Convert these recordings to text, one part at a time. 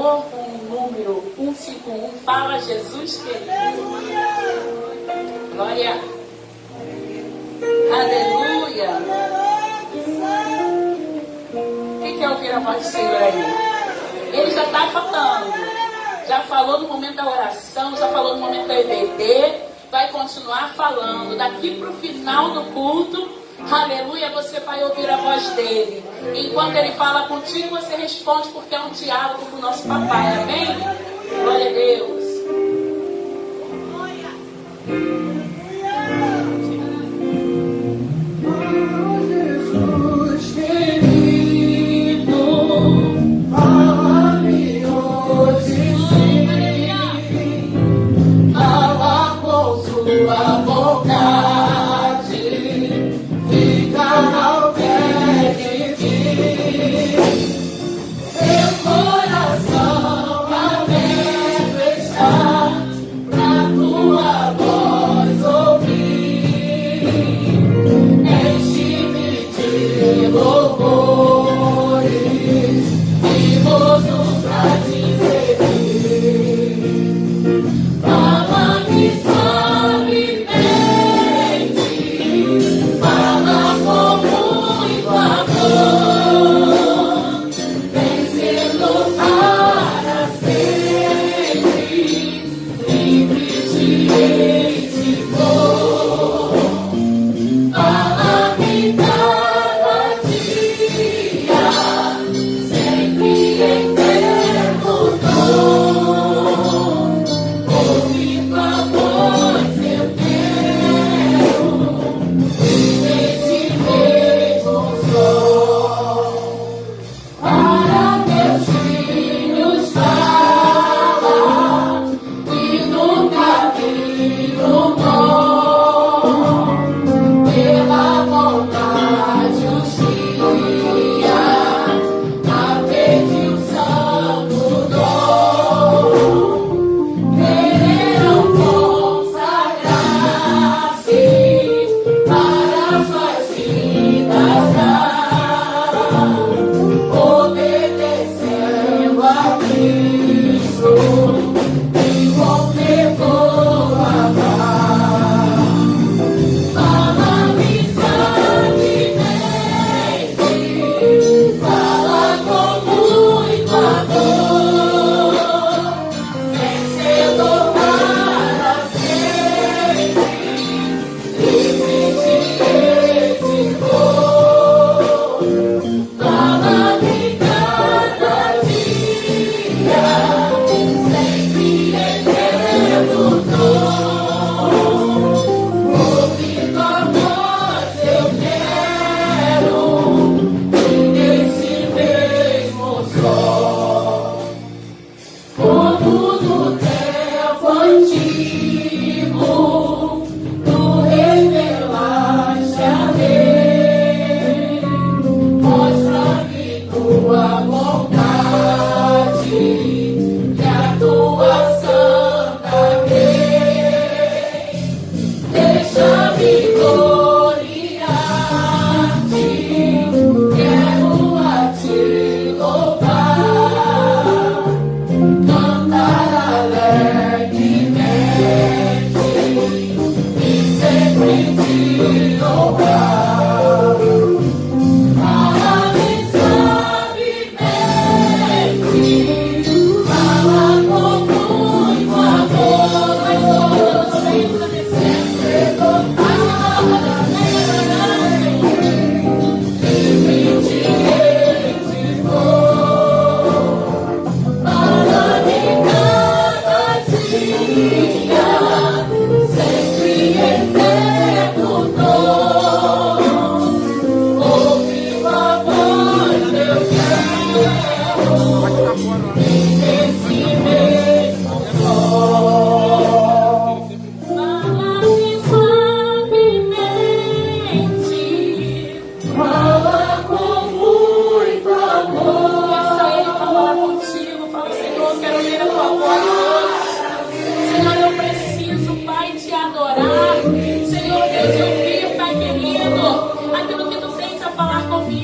amor com o número 151. Fala, Jesus querido. Glória. Aleluia. Quem quer ouvir a voz do Senhor aí? Ele já está falando. Já falou no momento da oração, já falou no momento da EBD. Vai continuar falando. Daqui para o final do culto, aleluia, você vai ouvir a voz dele. Enquanto ele fala contigo, você responde, porque é um diálogo com o nosso papai. Amém? Glória a Deus.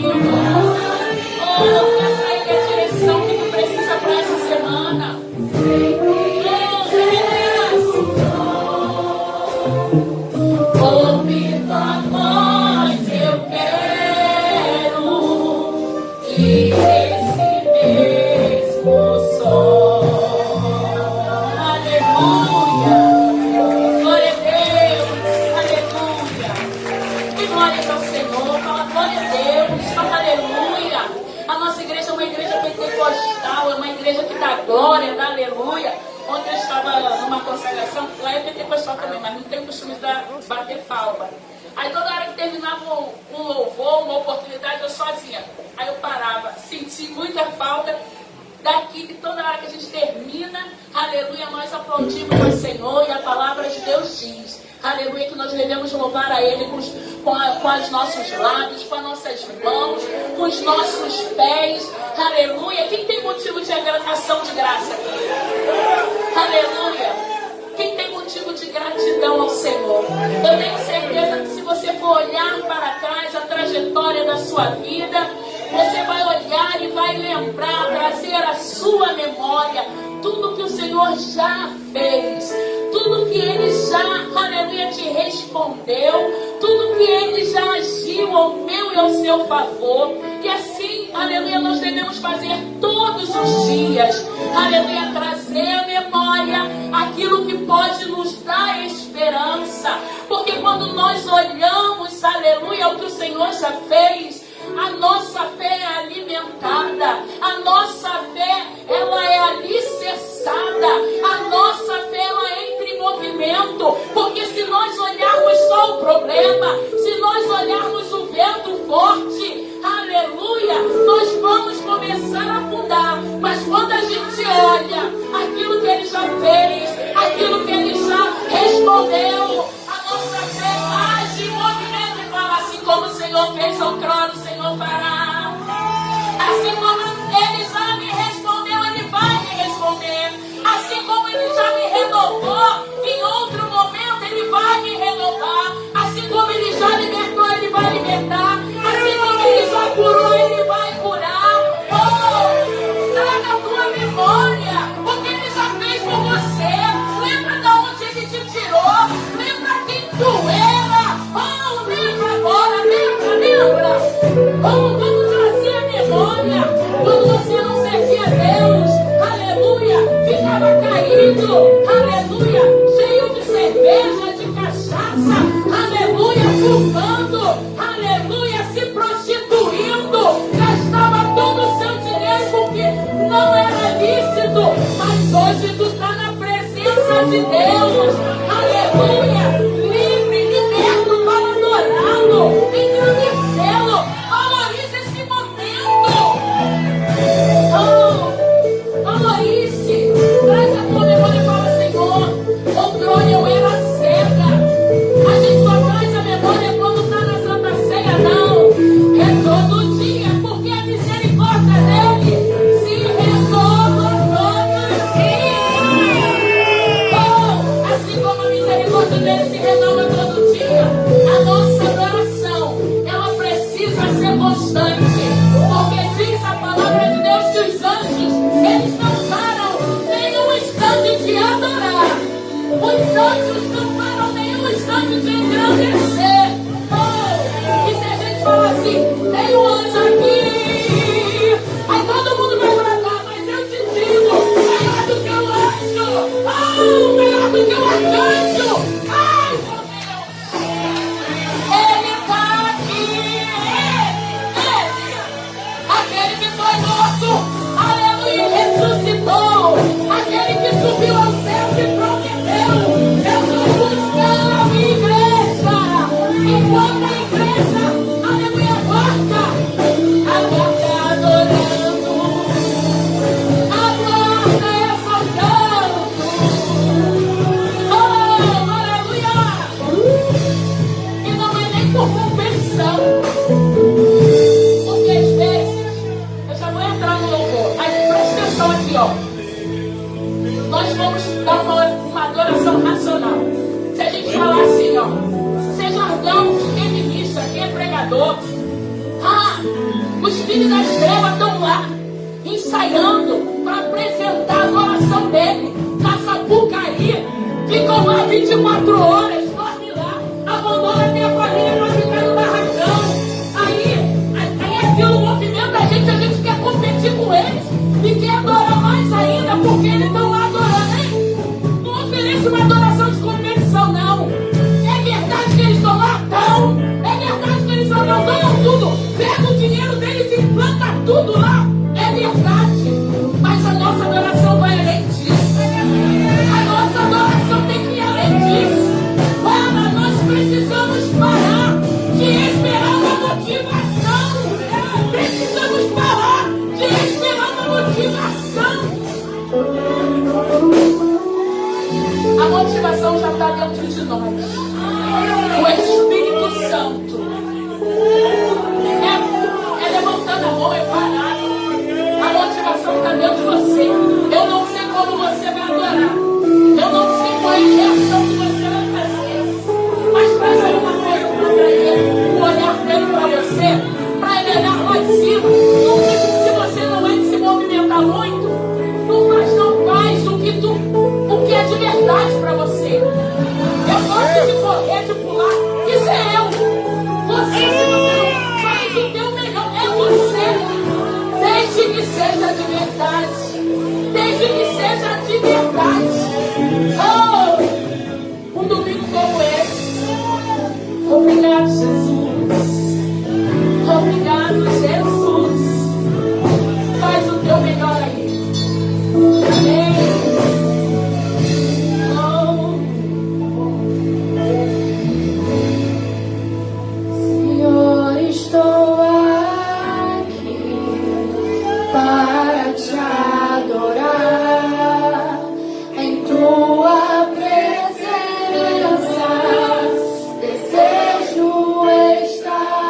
Oh, eu quero sair da direção que tu precisa para essa semana. glória, da aleluia. Ontem eu estava numa consagração, lá é pentecostal também, mas não tem o costume de bater palma. Aí toda hora que terminava um louvor, uma oportunidade, eu sozinha. Aí eu parava, senti muita falta daqui, que toda hora que a gente termina, aleluia, nós aplaudimos ao Senhor e a palavra de Deus diz, aleluia, que nós devemos louvar a Ele com os nossos lábios, com as nossas mãos, com os nossos pés, aleluia. Quem tem motivo de ação de graça aqui? Aleluia. Quem tem motivo de gratidão ao Senhor? Eu tenho certeza que se você for olhar para trás a trajetória da sua vida, você vai olhar e vai lembrar, trazer à sua memória tudo que o Senhor já fez, tudo que Ele já, aleluia, te respondeu, tudo que Ele já agiu ao meu e ao seu favor. E assim, aleluia, nós devemos fazer todos os dias, aleluia, trazer à memória aquilo que pode nos dar esperança, porque quando nós olhamos, aleluia, o que o Senhor já fez, a nossa fé é alimentada, a nossa fé, ela é alicerçada, a nossa fé, ela entra em movimento, porque se nós olharmos só o problema, se nós olharmos o vento forte, aleluia, nós vamos começar a afundar. Mas quando a gente olha aquilo que Ele já fez, aquilo que Ele já respondeu, a nossa fé age em movimento e fala: assim como o Senhor fez outrora, o Senhor fará. Assim como Ele já me respondeu, Ele vai me responder. Assim como Ele já me renovou, em outro momento Ele vai me renovar. Assim como Ele já libertou, Ele vai libertar. Assim como Ele já curou, Ele vai curar. Oh, traga a tua memória o que Ele já fez por você. Lembra de onde Ele te tirou. Lembra quem tu era. Oh, lembra agora, lembra. Oh, vamos trazer a memória. Quando você não servia a Deus, aleluia, ficava caído, aleluia, cheio de cerveja, de cachaça, aleluia, fumando, aleluia, se prostituindo, gastava todo o seu dinheiro porque não era lícito, mas hoje tu está na presença de Deus, aleluia, livre, liberto para adorá-lo, engrandecê-lo. Valorize esse momento. Oh, valorize. Traz a tua memória e fala: Senhor, outrora eu era cega. A gente só traz a memória quando está na Santa Ceia, não. É todo dia, porque a misericórdia dele se renova todo dia. Oh, assim como a misericórdia dele se renova todo dia, a nossa adoração, ela precisa ser constante, porque diz a palavra de Deus que os anjos, eles não param nem um instante de adorar. Os anjos não param nem um instante de engrandecer. Oh, e se a gente falar assim: tem um anjo aqui, aí todo mundo vai bradar, mas eu te digo, melhor do que o anjo. Oh, melhor do que o arcanjo. Ai, meu Deus, Ele está aqui. Ele, aquele que foi morto, aleluia, ressuscitou, aquele que subiu ao céu e prometeu: eu vou buscar a minha igreja. Enquanto a igreja, aleluia, aguarda adorando, aguarda exaltando. Oh, aleluia. E não é nem por competição, porque às vezes, eu já vou entrar no louvor, aí presta atenção aqui, ó. Nós vamos dar uma adoração racional. Se a gente falar assim, ó, seja jargão, quem é ministra, quem é pregador, os filhos das trevas estão lá, ensaiando para apresentar a adoração dele, na Sapucaí, ficam lá 24 horas, dorme lá, abandona até a família para ficar no barracão. Aí aquilo movimenta a gente quer competir com eles e quer adorar mais ainda, porque eles estão lá adorando, hein? Não ofereça uma adoração de competição, não. É verdade que eles estão lá? Estão. É verdade que eles abandonam tudo, pega o dinheiro deles e planta tudo lá. É verdade. Mas a nossa adoração vai quer te pular. Isso é eu. Você, se você não faz o teu melhor, é você. Desde que seja de verdade. Desde que seja de verdade. Oh, um domingo como esse. Obrigado, Jesus. Obrigado, Jesus. Faz o teu melhor aí. Amém. Oh. Senhor, estou aqui para te adorar em tua presença. Desejo estar.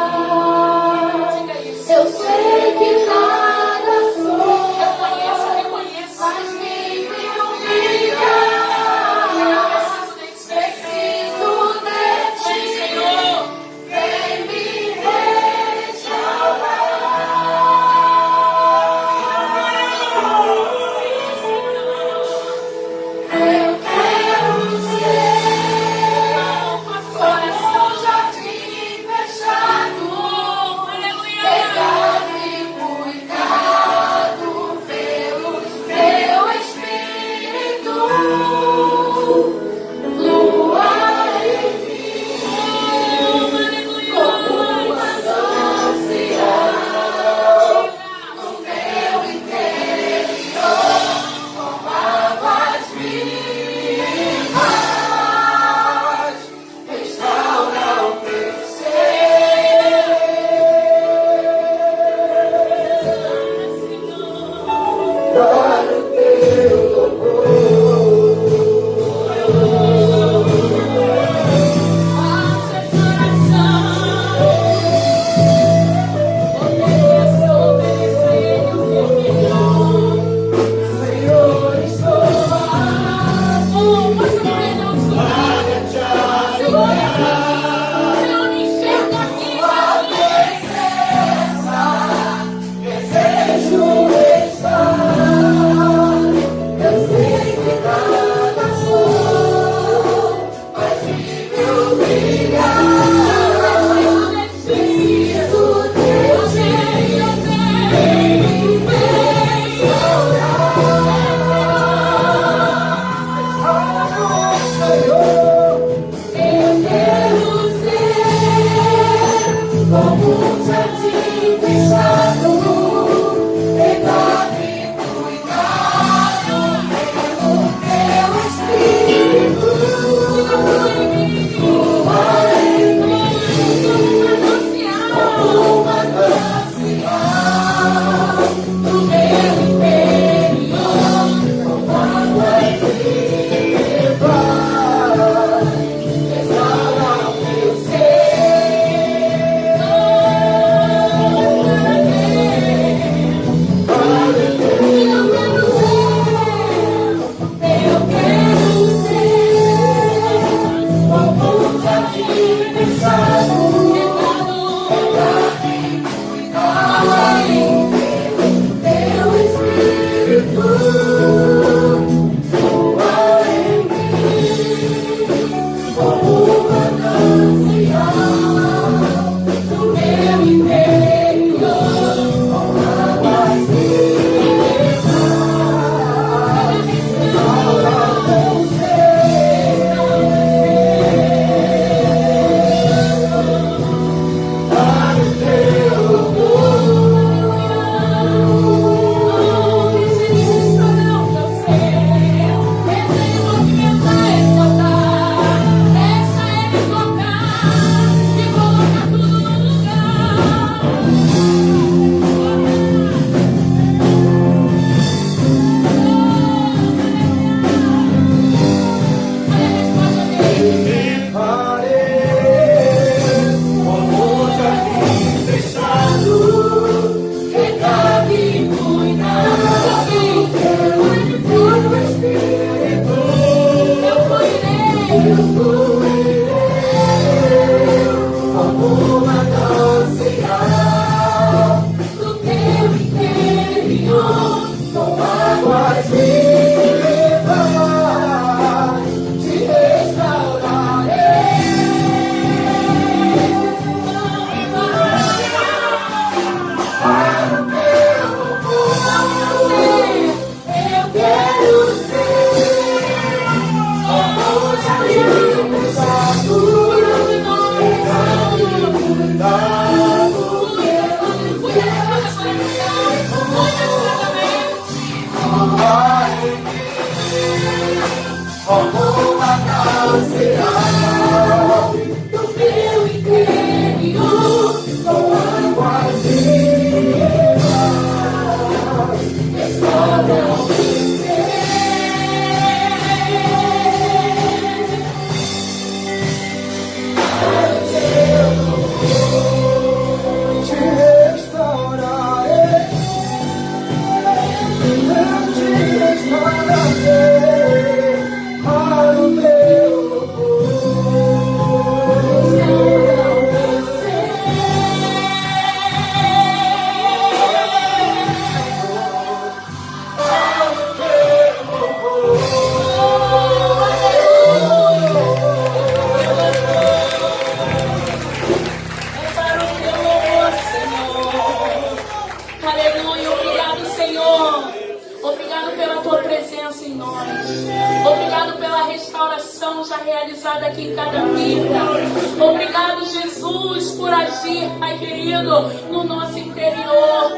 Eu sei que nada sou. Reconheça. Mas me humilhar. Preciso de ti, Senhor. Vem me restaurar. Eu quero ser coração jardim fechado. Pegado e cuidado pelo teu Espírito. Flua em mim como uma saciedade no meu interior, com águas vivas. Restaura o meu ser. Para o teu louvor. Faça essa oração. Obedeça a Ele o teu melhor. Senhor, estou aqui. Passa por Ele ao Senhor. Senhor, me enxerga aqui, Jesus. Desejo estar. Eu sei que nada sou, mas vive obrigado. Preciso de ti. Vem me eu quero ser como um jardim fechado, pegado e cuidado pelo teu Espírito. Flua em mim como uma manancial no meu interior, com águas vivas. Restaura o meu ser. Eu quero ser como um jardim fechado, pegado e cuidado pelo teu Espírito. Flua em mim como uma manancial no meu interior, com águas vivas. Restaura o meu ser. Para o teu louvor. Deixa Ele restaurar o teu ser. Deixa Ele movimentar esse altar. Deixa Ele tocar. Realizada aqui em cada vida. Obrigado, Jesus, por agir, Pai querido, no nosso interior.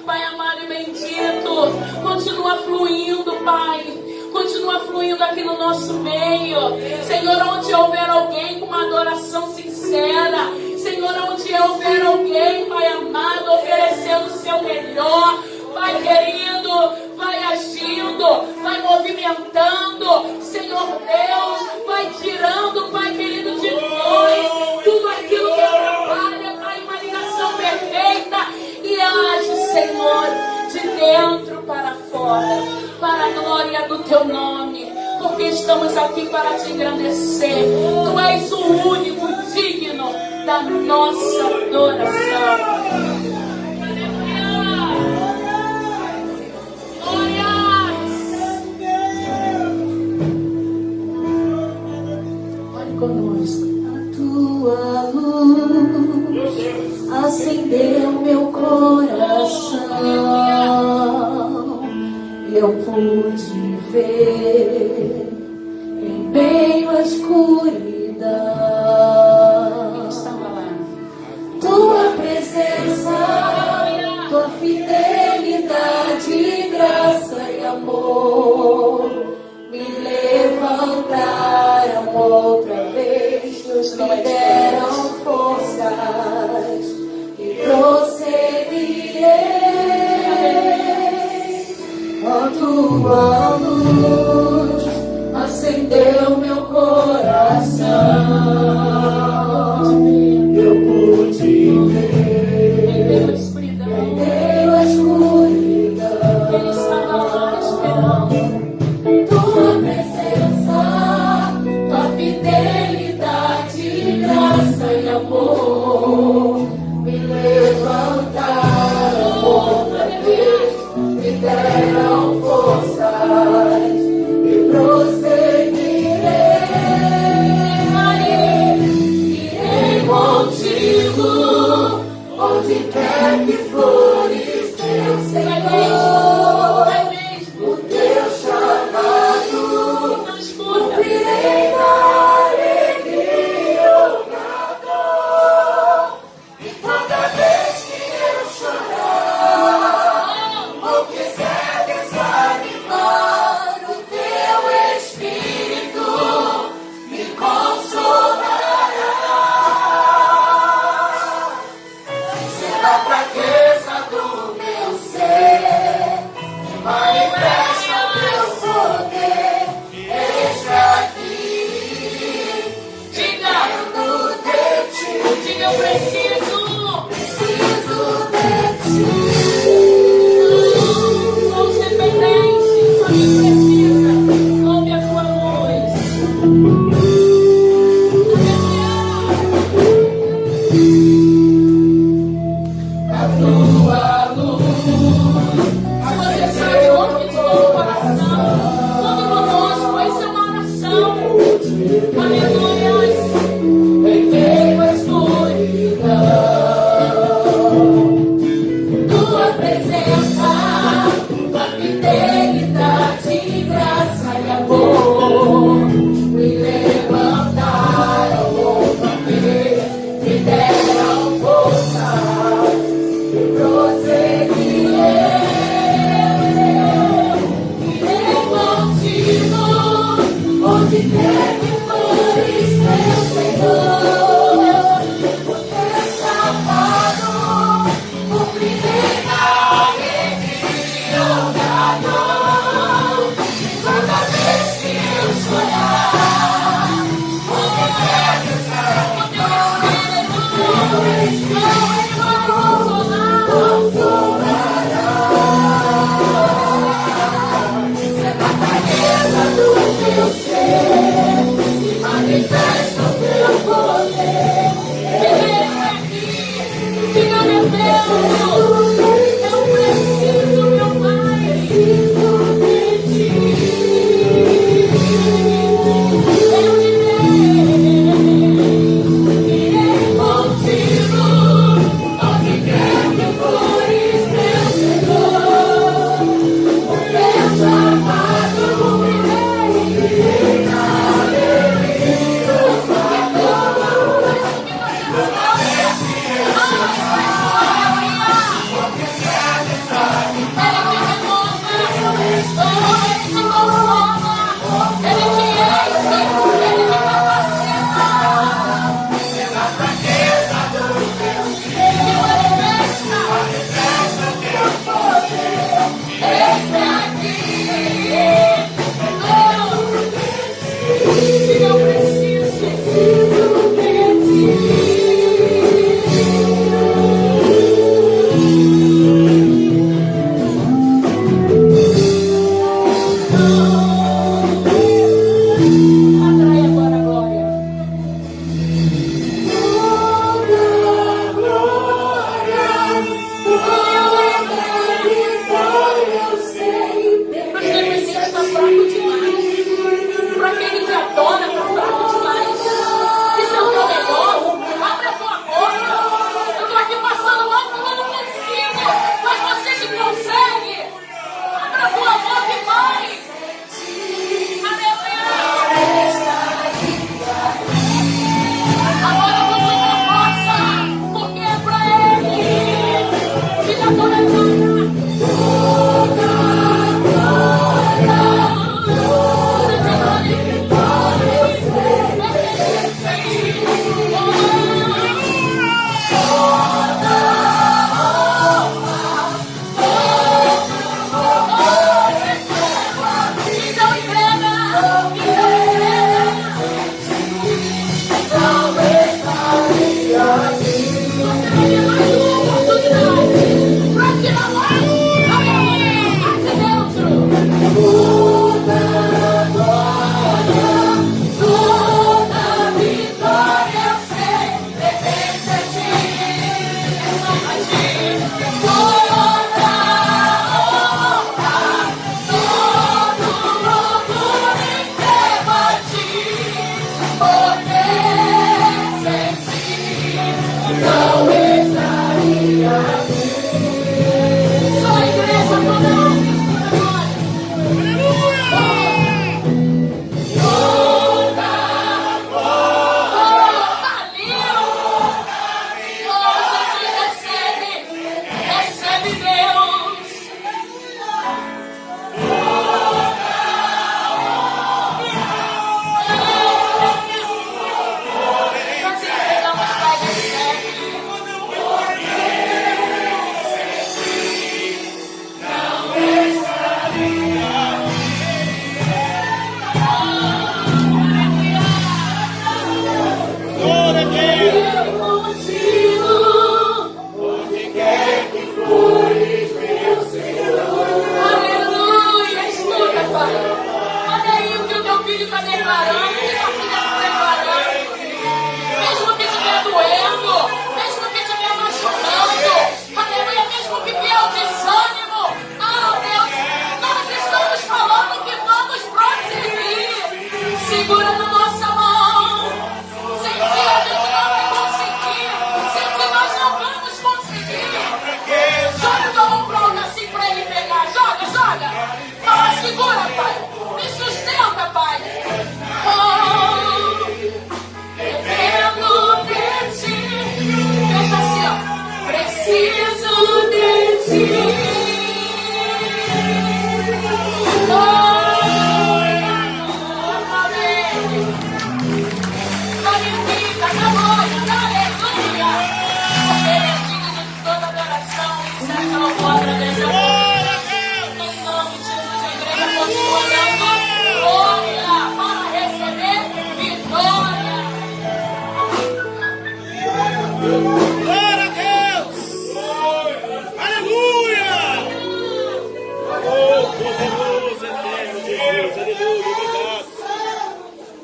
Pai amado e bendito, continua fluindo, Pai. Continua fluindo aqui no nosso meio. Senhor, onde houver alguém com uma adoração sincera, Senhor, onde houver alguém, Pai amado, oferecendo o seu melhor, Pai querido, vai agindo, vai movimentando, Senhor Deus, vai tirando, Pai querido, de nós tudo aquilo que atrapalha, Pai, uma ligação perfeita, e age, Senhor, de dentro para fora, para a glória do Teu nome, porque estamos aqui para Te engrandecer. Tu és o único digno da nossa adoração. A tua luz acendeu meu coração, eu pude ver em meio à escuridão tua presença, tua fidelidade, graça e amor me levantaram outra vez, me deram forças e prosseguirei. A tua luz acendeu meu coração, eu pude ver em meio à escuridão, Ele estava lá esperando. Tua presença, tua fidelidade, graça e amor me levantaram outra vez, me deram forças e prosseguirei. Irei contigo, onde quer que fores, teu Senhor. Fraqueza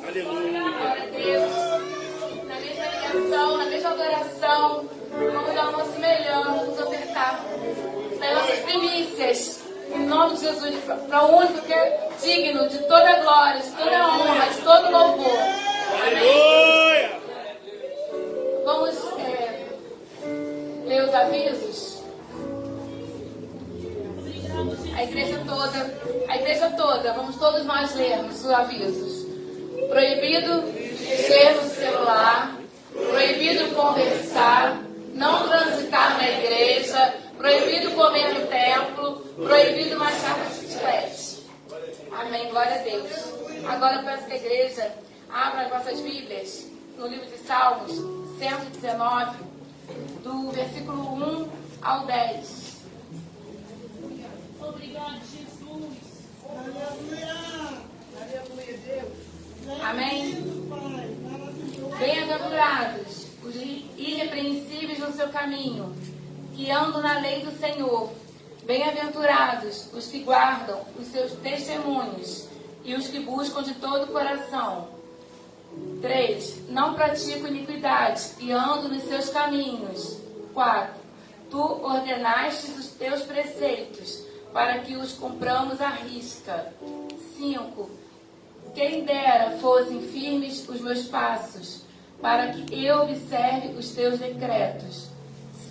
Aleluia. oração, na mesma adoração, vamos dar o nosso melhor, vamos ofertar nas nossas primícias, em nome de Jesus, para o único que é digno de toda a glória, de toda a honra, de todo o louvor. Amém? Vamos ler os avisos. A igreja toda, vamos todos nós lermos os avisos. Proibido mexer no celular, proibido conversar, não transitar na igreja, proibido comer no templo, proibido marchar com chiclete. Amém, glória a Deus. Agora eu peço que a igreja abra as vossas Bíblias no livro de Salmos 119, do versículo 1 ao 10. Obrigado, Jesus. Aleluia, Deus. Amém? Bem-aventurados os irrepreensíveis no seu caminho, que andam na lei do Senhor. Bem-aventurados os que guardam os seus testemunhos e os que buscam de todo o coração. 3. Não pratico iniquidade e ando nos seus caminhos. 4. Tu ordenastes os teus preceitos, para que os cumpramos à risca. 5. Quem dera fossem firmes os meus passos, para que eu observe os teus decretos.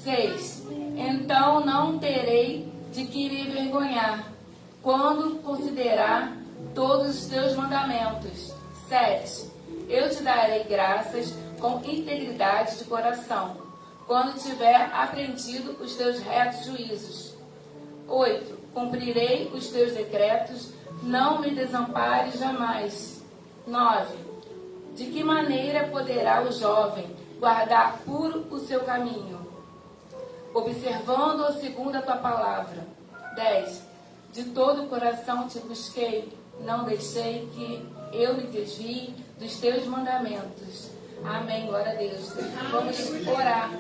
6. Então não terei de que me envergonhar, quando considerar todos os teus mandamentos. 7. Eu te darei graças com integridade de coração, quando tiver aprendido os teus retos juízos. 8. Cumprirei os teus decretos, não me desampares jamais. 9. De que maneira poderá o jovem guardar puro o seu caminho? Observando-o segundo a tua palavra. 10. De todo o coração te busquei, não deixei que eu me desvie dos teus mandamentos. Amém, glória a Deus. Vamos orar.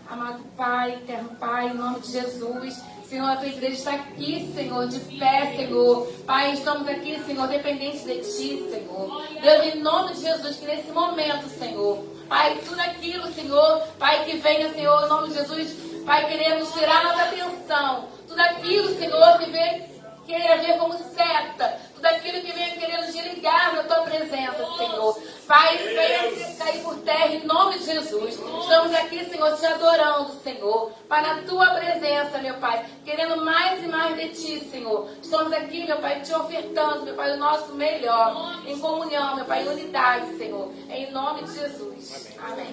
Amado Pai, eterno Pai, em nome de Jesus, Senhor, a tua igreja está aqui, Senhor, de pé, Senhor. Pai, estamos aqui, Senhor, dependentes de Ti, Senhor. Deus, em nome de Jesus, que nesse momento, Senhor, Pai, tudo aquilo, Senhor, Pai, que venha, Senhor, em nome de Jesus, Pai, queremos tirar nossa atenção. Tudo aquilo, Senhor, que vem queira ver como seta, tudo aquilo que venha querendo desligar na tua presença, Senhor. Pai, venha cair por terra em nome de Jesus. Estamos aqui, Senhor, te adorando, Senhor. Pai, na tua presença, meu Pai, querendo mais e mais de ti, Senhor. Estamos aqui, meu Pai, te ofertando, meu Pai, o nosso melhor, em comunhão, meu Pai, em unidade, Senhor. Em nome de Jesus. Amém.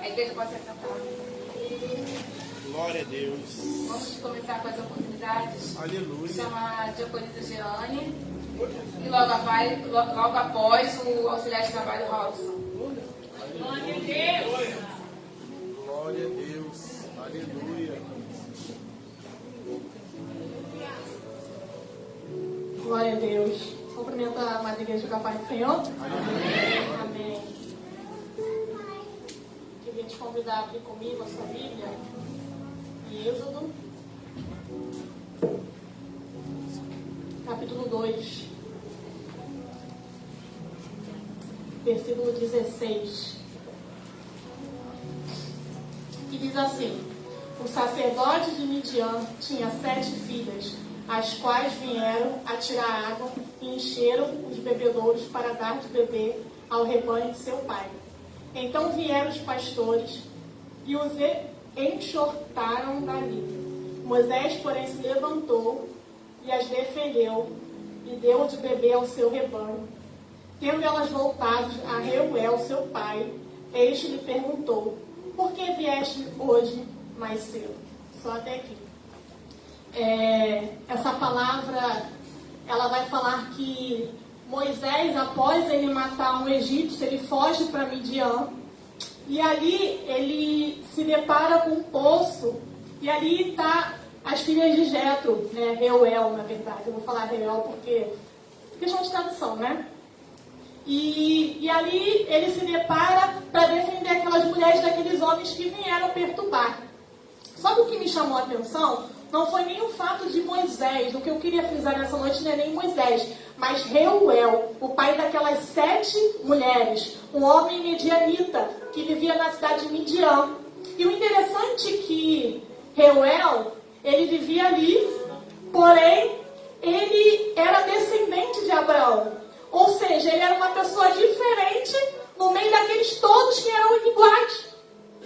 A igreja pode se assentar. Glória a Deus. Vamos começar com as oportunidades. Aleluia. Chamar a diaconisa Jeane e logo após o auxiliar de trabalho Robson. Glória a Deus. Glória a Deus. Aleluia. Glória a Deus. Cumprimento a amada igreja com a paz do Senhor. Amém. Amém. Queria te convidar a abrir comigo a sua Bíblia. Êxodo, capítulo 2, versículo 16, que diz assim: o sacerdote de Midian tinha 7 filhas, as quais vieram a tirar água e encheram os bebedouros para dar de beber ao rebanho de seu pai. Então vieram os pastores e os enxortaram dali. Moisés, porém, se levantou e as defendeu e deu de beber ao seu rebanho. Tendo elas voltado a Reuel, seu pai, este lhe perguntou: por que vieste hoje mais cedo? Só até aqui. Essa palavra, ela vai falar que Moisés, após ele matar um egípcio, ele foge para Midian. E ali ele se depara com um poço, e ali está as filhas de Jetro, né? Reuel, na verdade. Eu vou falar Reuel porque questão de tradução, né? E ali ele se depara para defender aquelas mulheres daqueles homens que vieram perturbar. Só que o que me chamou a atenção não foi nem o fato de Moisés. O que eu queria frisar nessa noite não é nem Moisés, mas Reuel, o pai daquelas 7 mulheres, um homem midianita que vivia na cidade de Midian. E o interessante é que Reuel, ele vivia ali, porém, ele era descendente de Abraão. Ou seja, ele era uma pessoa diferente no meio daqueles todos que eram iguais.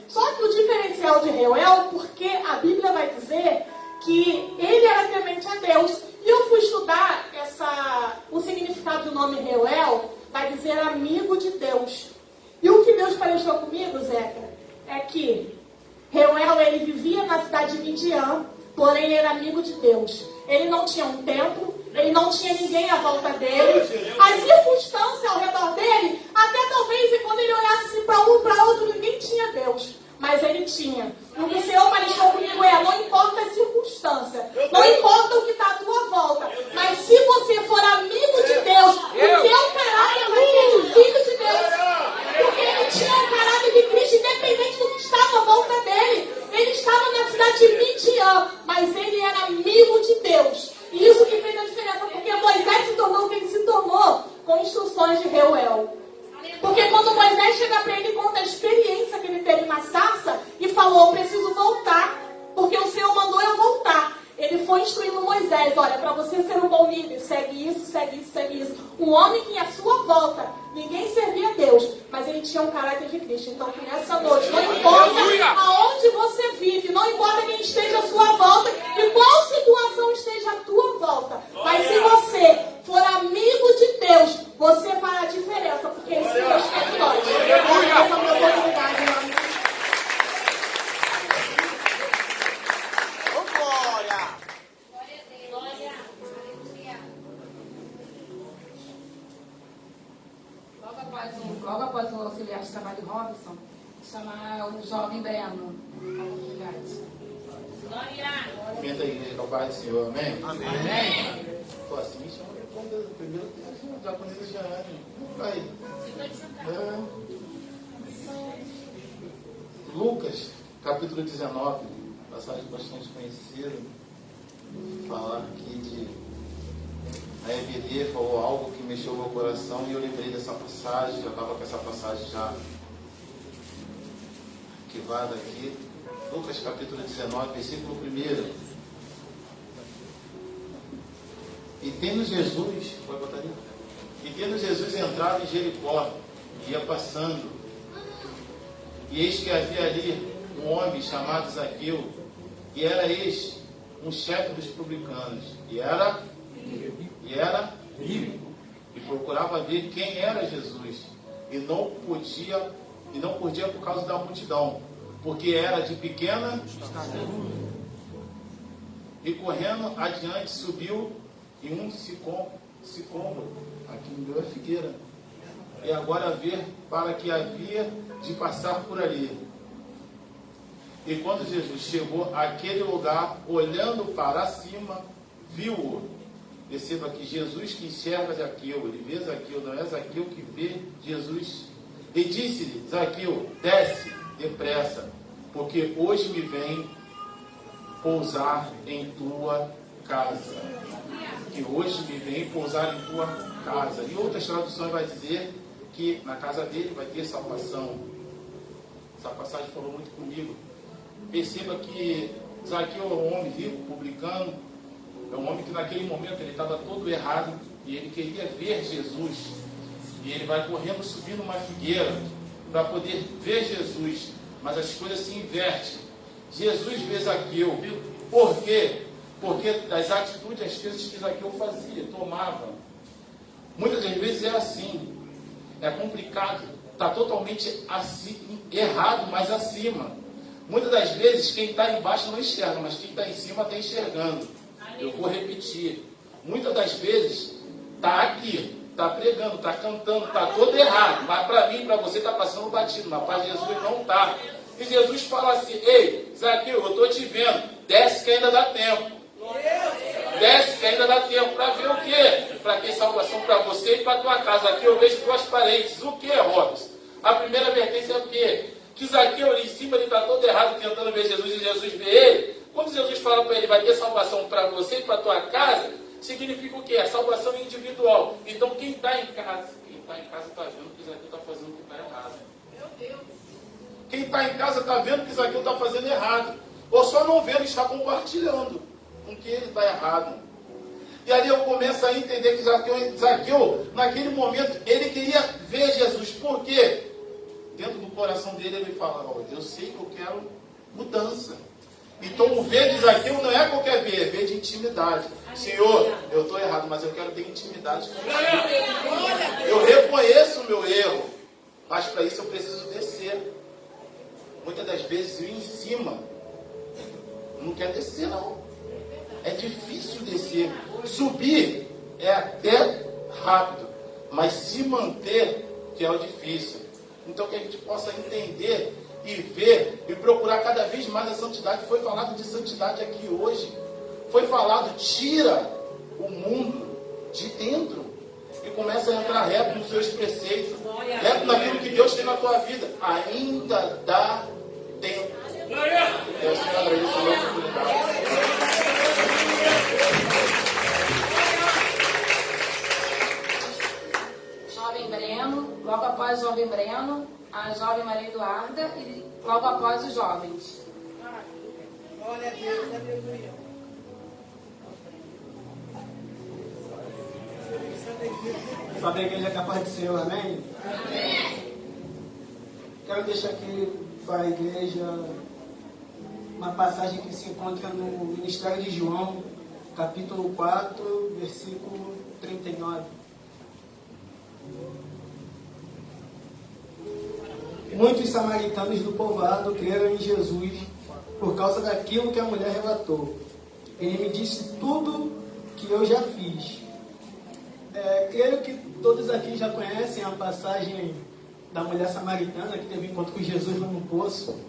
Só que o diferencial de Reuel, porque a Bíblia vai dizer que ele era temente a Deus. E eu fui estudar o significado do nome Reuel, vai dizer amigo de Deus. E o que Deus palestou comigo, Zeca, é que Reuel, ele vivia na cidade de Midian, porém era amigo de Deus. Ele não tinha um templo, ele não tinha ninguém à volta dele. As circunstâncias ao redor dele, até talvez, e quando ele olhasse para um para outro, ninguém tinha Deus. Mas ele tinha. E o que o Senhor palestou comigo não importa a circunstância, não importa o que está à tua volta, mas se você for amigo de Deus, o teu caráter vai ser de filho de Deus. Porque ele tinha o caráter de Cristo, independente do que estava à volta dele. Ele estava na cidade de Midian, mas ele era amigo de Deus. E isso que fez a diferença, porque Moisés se tornou o que ele se tornou com instruções de Reuel. Porque quando Moisés chega para ele e conta a experiência que ele teve na sarça e falou, eu preciso voltar, porque o Senhor mandou eu voltar. Ele foi instruindo Moisés, olha, para você ser um bom líder, segue isso, segue isso, segue isso. Um homem que à sua volta, ninguém servia a Deus, mas ele tinha um caráter de Cristo. Então que nessa noite, não importa aonde você vive, não importa quem esteja à sua volta e qual situação esteja à tua volta, mas se você for amigo de Deus, você fará a diferença, porque é isso que Deus quer de nós. Essa é uma oportunidade, meu amigo. Logo após o auxiliar de trabalho Robson, chamar o jovem Breno. Comenta aí, igreja, ao Pai do Senhor, amém? Amém. Pô, assim me chama de primeiro tempo, já quando ele já era. Vai. Lucas, capítulo 19, passagem bastante conhecida. Falar aqui de. A EBD falou algo que mexeu no meu coração e eu lembrei dessa passagem, já estava com essa passagem já arquivada aqui. Lucas capítulo 19, versículo 1. E tendo Jesus, vai botar ali? E tendo Jesus entrado em Jericó, ia passando, e eis que havia ali um homem chamado Zaqueu, e era este um chefe dos publicanos, e era rico, e procurava ver quem era Jesus, e não podia por causa da multidão, porque era de pequena estatura. E correndo adiante subiu em um sicômoro, aqui no meu é figueira, e agora ver para que havia de passar por ali. E quando Jesus chegou àquele lugar, olhando para cima, viu-o. Perceba que Jesus que enxerga Zaqueu, ele vê Zaqueu, não é Zaqueu que vê Jesus. E disse-lhe, Zaqueu, desce depressa, porque hoje me vem pousar em tua casa. Que hoje me vem pousar em tua casa. E outras traduções vai dizer que na casa dele vai ter salvação. Essa passagem falou muito comigo. Perceba que Zaqueu é um homem rico, publicano. É um homem que naquele momento ele estava todo errado e ele queria ver Jesus. E ele vai correndo, subindo uma figueira para poder ver Jesus. Mas as coisas se invertem. Jesus vê Zaqueu. Por quê? Porque das atitudes, as coisas que Zaqueu fazia, tomava. Muitas das vezes é assim. É complicado. Está totalmente assim, errado, mas acima. Muitas das vezes quem está embaixo não enxerga, mas quem está em cima está enxergando. Eu vou repetir. Muitas das vezes está aqui, está pregando, está cantando, está todo errado. Mas para mim, para você, está passando batido. Mas para Jesus não está. E Jesus fala assim, ei, Zaqueu, eu estou te vendo. Desce que ainda dá tempo. Desce que ainda dá tempo. Para ver o quê? Para ter salvação para você e para tua casa. Aqui eu vejo duas parentes. O que, Robson? A primeira advertência é o quê? Que Zaqueu ali em cima, ele está todo errado tentando ver Jesus e Jesus vê ele. Quando Jesus fala para ele, vai ter salvação para você e para a tua casa, significa o quê? A salvação é individual. Então quem está em casa está vendo que Zaqueu está fazendo o que está errado. Meu Deus. Quem está em casa está vendo que Zaqueu está fazendo errado. Ou só não vendo, está compartilhando com que ele está errado. E ali eu começo a entender que Zaqueu, naquele momento, ele queria ver Jesus. Por quê? Dentro do coração dele, ele fala, eu sei que eu quero mudança. Então o ver de Zaqueu não é qualquer ver, é ver de intimidade. Senhor, eu estou errado, mas eu quero ter intimidade com você. Eu reconheço o meu erro, mas para isso eu preciso descer. Muitas das vezes eu em cima não quer descer, não. É difícil descer. Subir é até rápido, mas se manter que é o difícil. Então que a gente possa entender e ver e procurar cada vez mais a santidade. Foi falado de santidade aqui hoje. Foi falado, tira o mundo de dentro e começa a entrar reto nos seus preceitos, reto naquilo que Deus tem na tua vida. Ainda dá tempo. Deus te agradeça a oportunidade. Jovem Breno, logo após o jovem Breno, a jovem Maria Eduarda e logo após os jovens. Glória a Deus, aleluia. Só da igreja capaz do Senhor, amém? Amém. Quero deixar aqui para a igreja uma passagem que se encontra no Ministério de João, capítulo 4, versículo 39. Muitos samaritanos do povoado creram em Jesus por causa daquilo que a mulher relatou. Ele me disse tudo que eu já fiz. Creio que todos aqui já conhecem a passagem da mulher samaritana que teve encontro com Jesus lá no poço.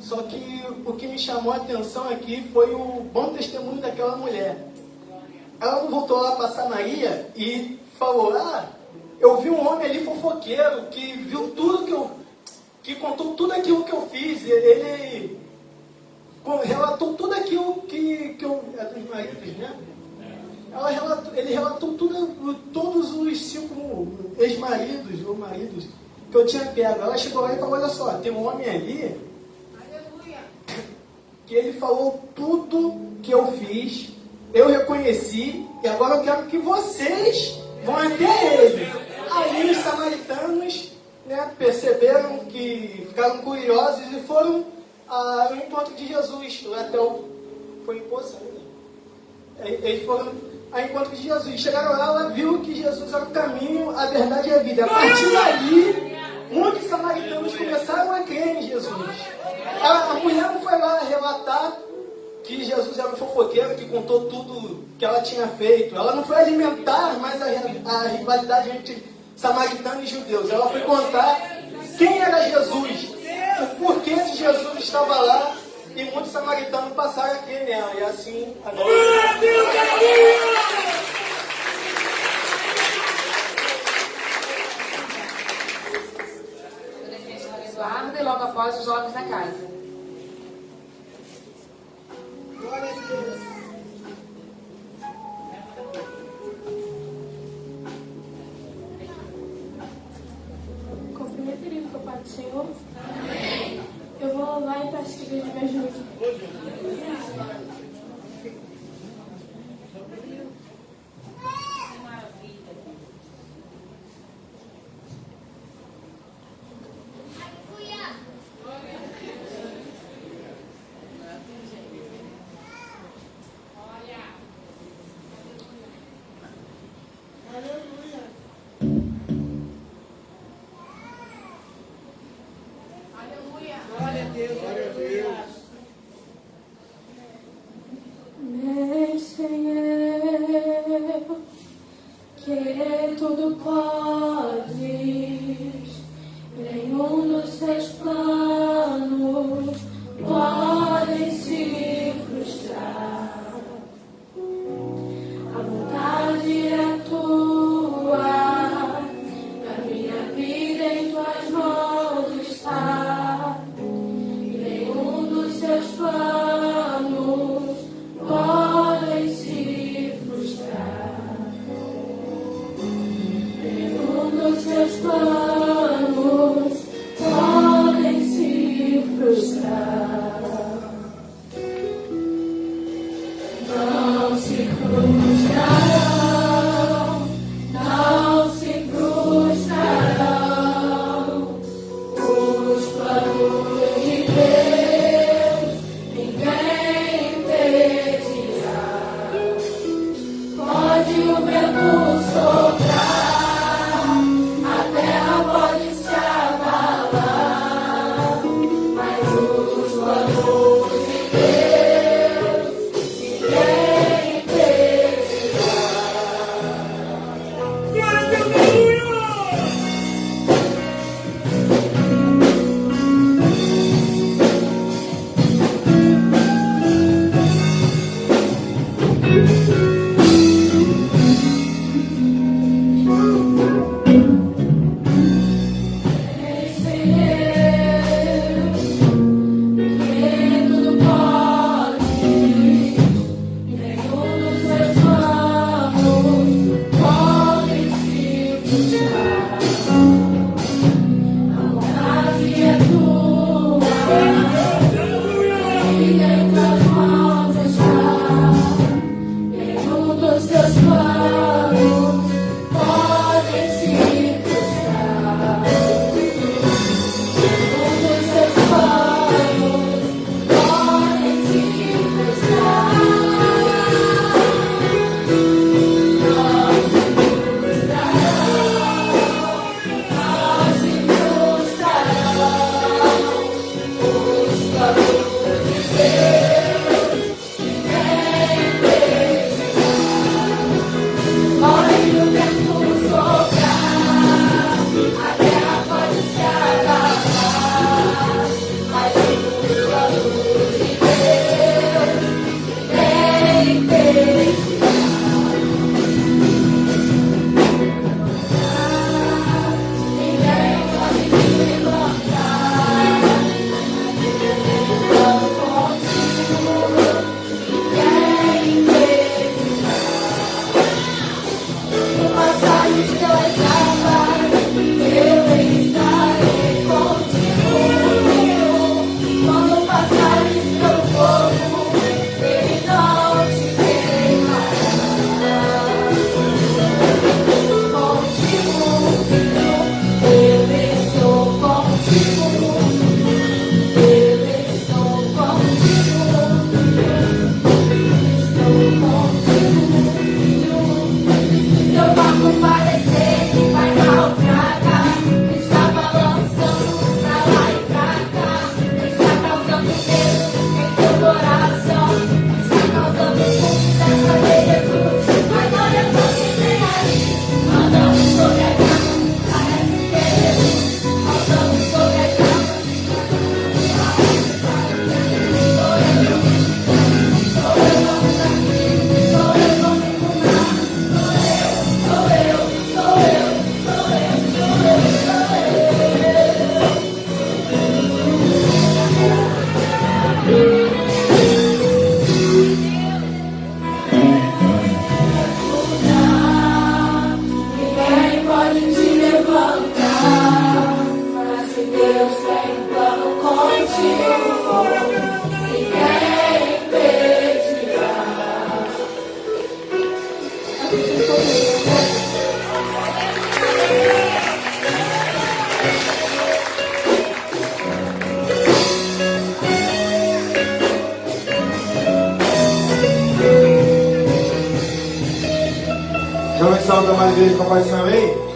Só que o que me chamou a atenção aqui foi o bom testemunho daquela mulher. Ela não voltou lá para Samaria e falou, eu vi um homem ali fofoqueiro que viu tudo que contou tudo aquilo que eu fiz. Ele relatou tudo aquilo que eu... É dos maridos, né? Ele relatou todos os 5 ex-maridos ou maridos que eu tinha pego. Ela chegou lá e falou, olha só, tem um homem ali que ele falou tudo que eu fiz, eu reconheci, e agora eu quero que vocês vão até ele. Aí os samaritanos, né, perceberam que ficaram curiosos e foram ao encontro de Jesus. Lá até foi em Poça, né? Eles foram ao encontro de Jesus. Chegaram lá, ela viu que Jesus era o caminho, a verdade e a vida. A partir dali, muitos samaritanos começaram a crer em Jesus. A mulher não foi lá relatar que Jesus era um fofoqueiro, que contou tudo que ela tinha feito. Ela não foi alimentar mais a rivalidade entre samaritano e judeus. Ela foi contar quem era Jesus, o porquê de Jesus estava lá, e muitos samaritanos passaram a crer nela. E assim, agora... Adolescente Maria Eduarda e logo após os jovens da casa. Glória a Deus. Comprometerido com a paz do Senhor. Amém. Eu vou lá e peço que Deus me ajude. Glória a Deus, aleluia. planos podem se frustrar. Não se frustrarão, não se frustrarão os planos de Deus, ninguém impedirá. Pode o vento soprar, a terra pode se abalar, mas os planos de Deus, ninguém impedirá. Sem Deus, ninguém tudo pode, e nenhum dos seus planos pode se frustrar. A vontade é tua, e em tuas mãos está. Nenhum dos teus planos pode se frustrar. Nenhum dos seus planos pode se frustrar. Não se frustrarão os planos de Deus, ninguém impedirá. Pode o vento soprar, a terra pode se abalar, mas os planos de Deus, ninguém impedirá. Ninguém pode te levantar, plano contigo, ninguém impedirá. No passares pelas águas, eu estarei contigo. Quando passares pelo fogo, ele não te queimará. Contigo, eu estou contigo. Eu estou contigo. Estou contigo. Meu barco parecer que vai naufragar, está balançando pra lá e pra cá, está causando medo em teu coração, está causando dúvidas, cadê Jesus? Mas olha só quem vem aí, andando sobre as águas, parece que é Jesus, andando sobre as águas. Sou eu, vamos aqui, sou eu, vamos mudar, sou eu, sou eu, sou eu, sou eu, sou Ninguém pode te levantar, mas se Deus tem plano contigo, ninguém impedirá. Jovem Salve da Maria Igreja Papai do Céu, amém?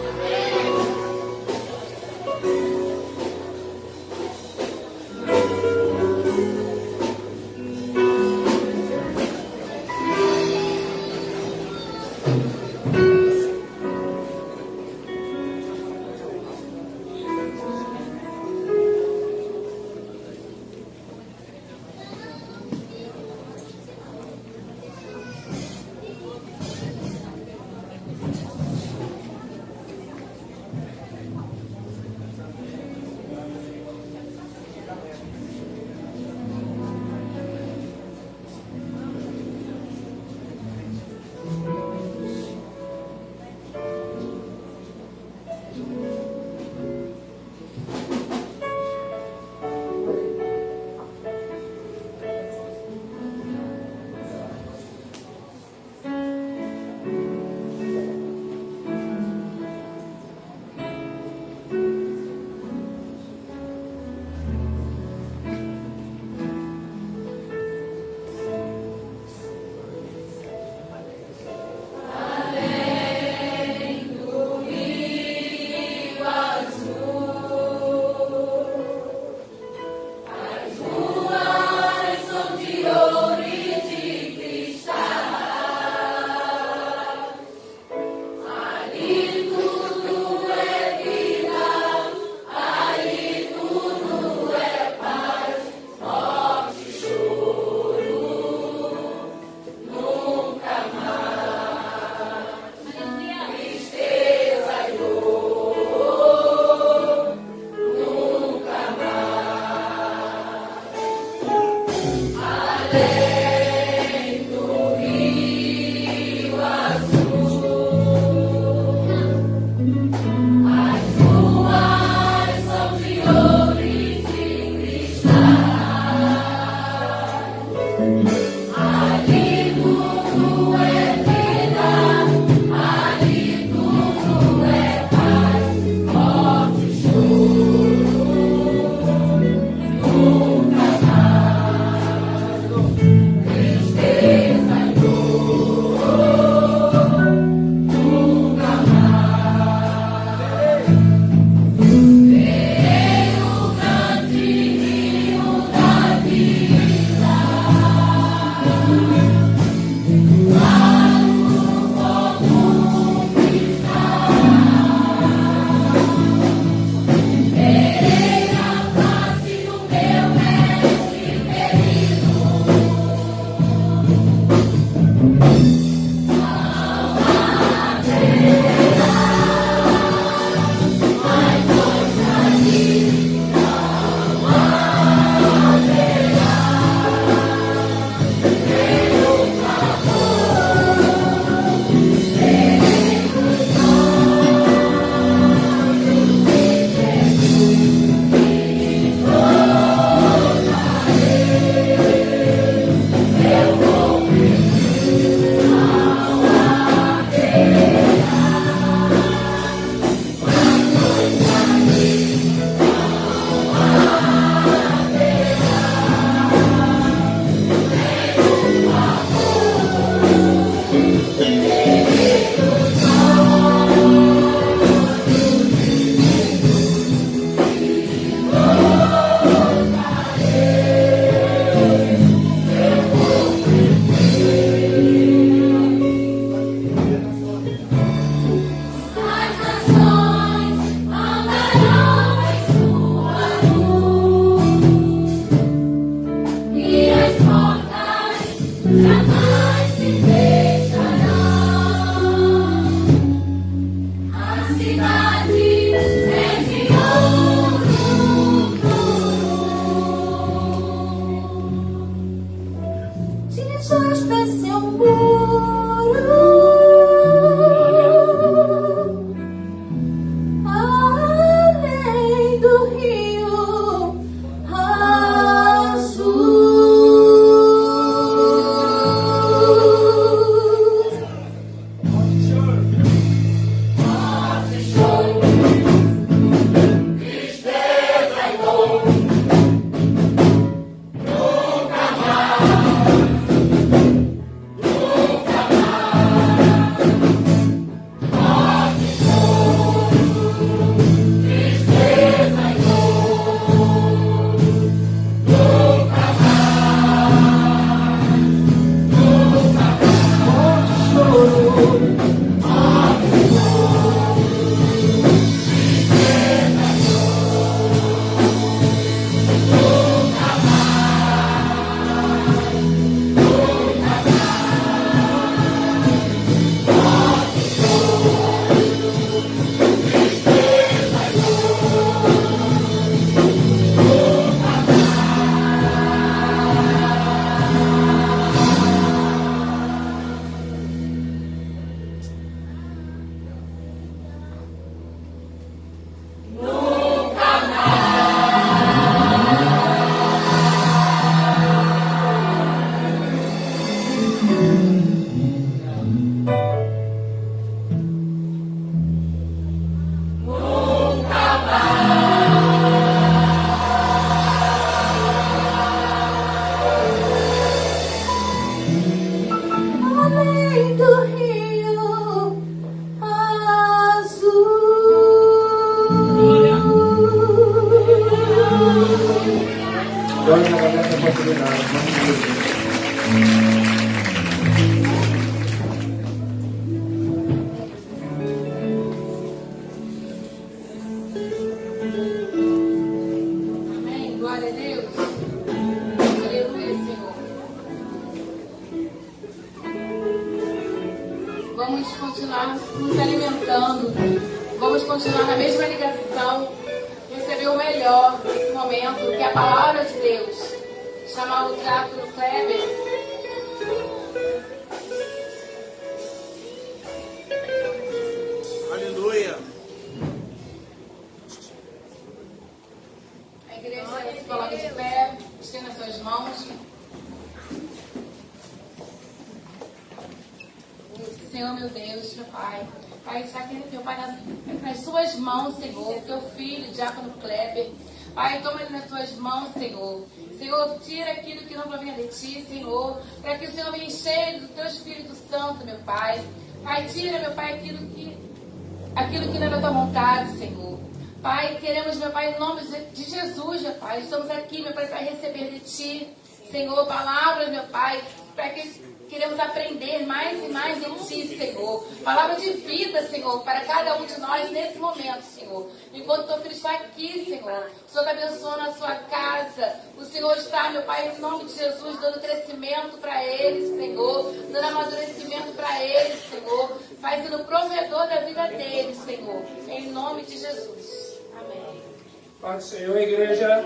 Glória nessa oportunidade. Vamos ver. Amém. Glória a Deus. Aleluia, Senhor. Vamos continuar nos alimentando. Vamos continuar na mesma ligação. Receber o melhor nesse momento, que é a palavra de Deus. Chamar o diácono Kleber. Aleluia. A igreja se coloca de pé, estenda suas mãos. Senhor, meu Deus, meu Pai. Pai, está aqui, meu Pai, nas suas mãos, Senhor, teu filho, Diácono Kleber. Pai, toma ele nas tuas mãos, Senhor. Senhor, tira aquilo que não provém de ti, Senhor, para que o Senhor venha cheio do teu Espírito Santo, meu Pai. Pai, tira, meu Pai, aquilo que não é da tua vontade, Senhor. Pai, queremos, meu Pai, em nome de Jesus, meu Pai, estamos aqui, meu Pai, para receber de ti, Senhor, palavras, meu Pai, para que queremos aprender mais e mais de ti, Senhor. Palavra de vida, Senhor, para cada um de nós nesse momento, Senhor. Enquanto teu filho está aqui, Senhor, o Senhor está abençoando a sua casa. O Senhor está, meu Pai, em nome de Jesus, dando crescimento para eles, Senhor. Dando amadurecimento para eles, Senhor. Fazendo provedor da vida deles, Senhor. Em nome de Jesus. Amém. Pai do Senhor, igreja.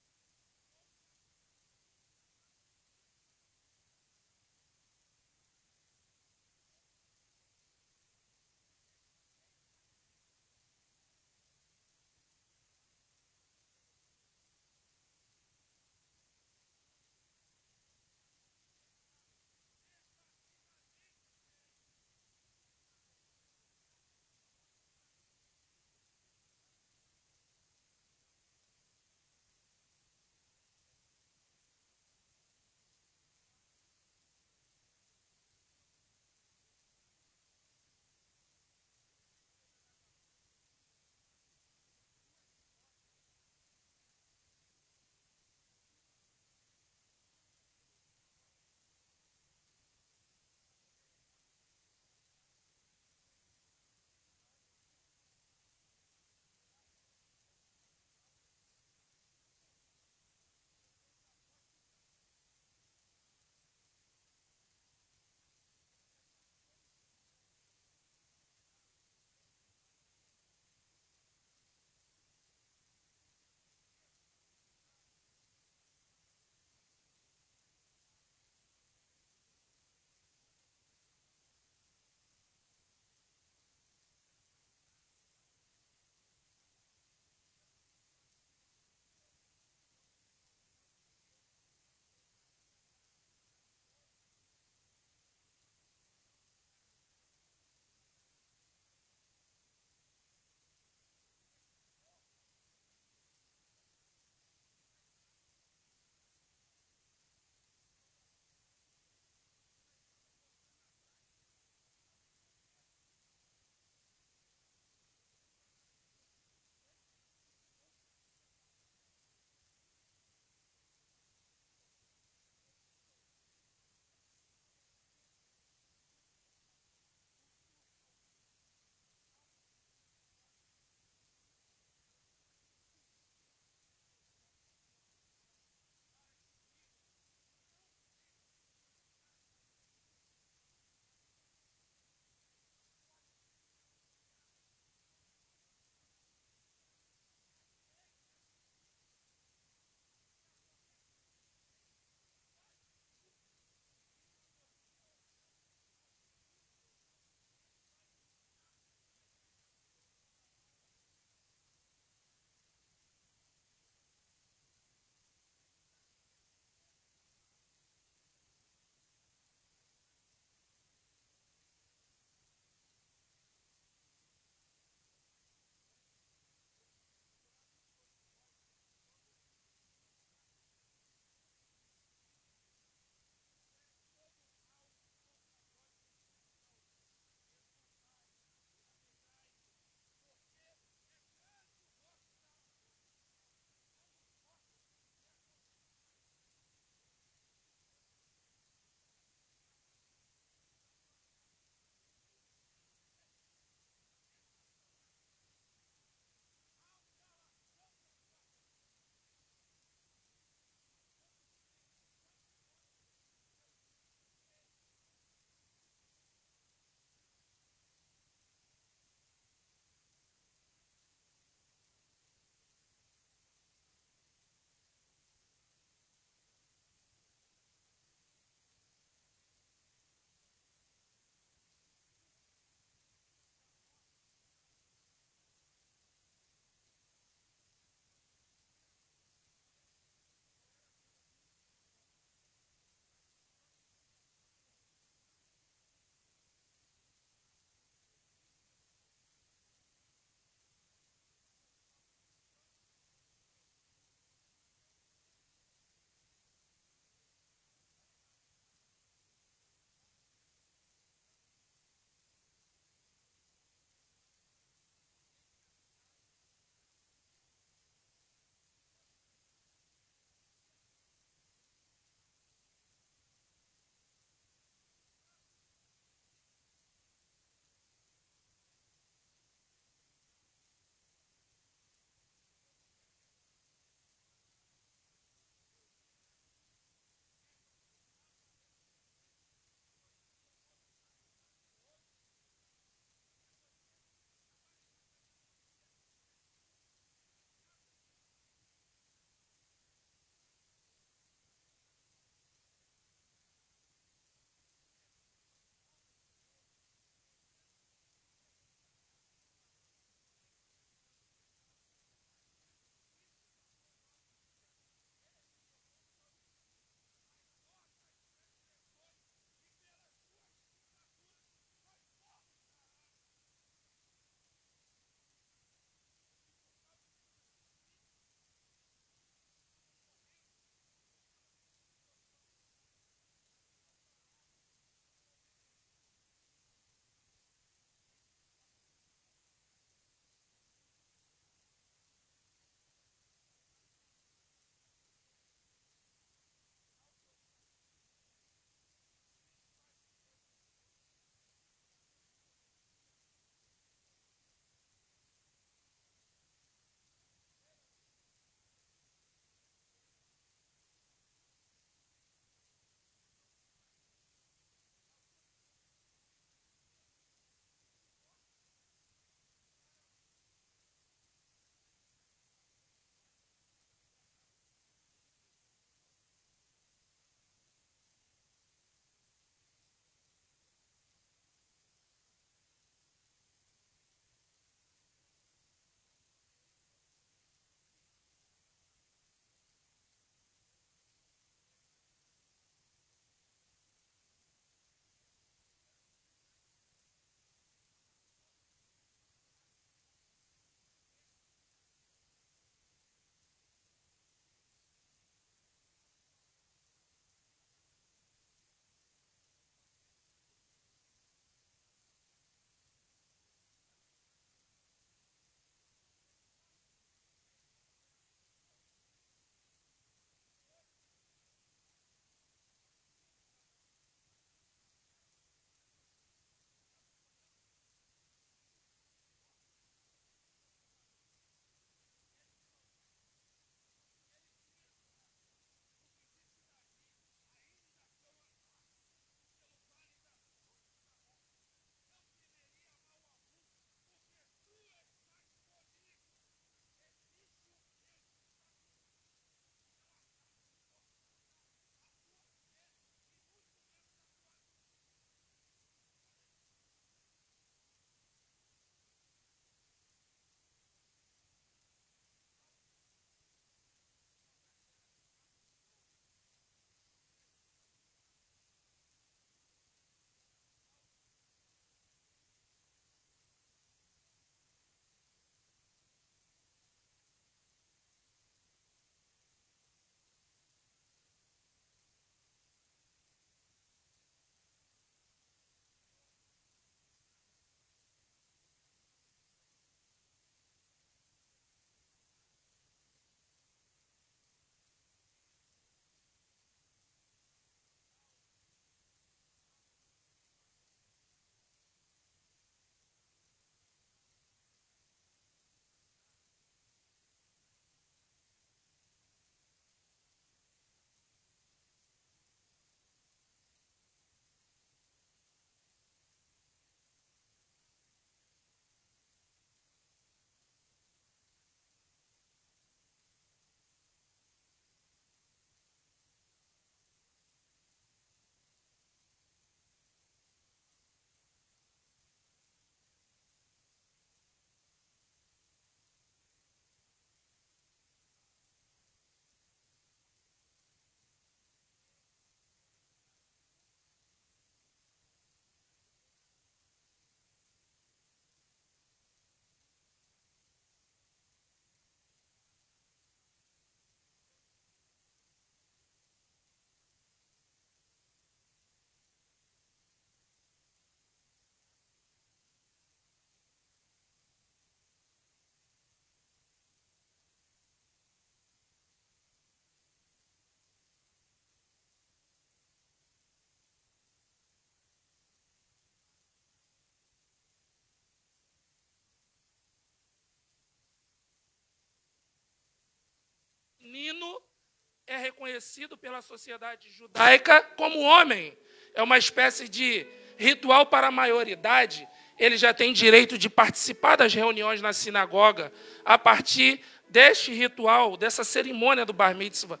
reconhecido pela sociedade judaica como homem. É uma espécie de ritual para a maioridade. Ele já tem direito de participar das reuniões na sinagoga a partir deste ritual, dessa cerimônia do Bar Mitzvah.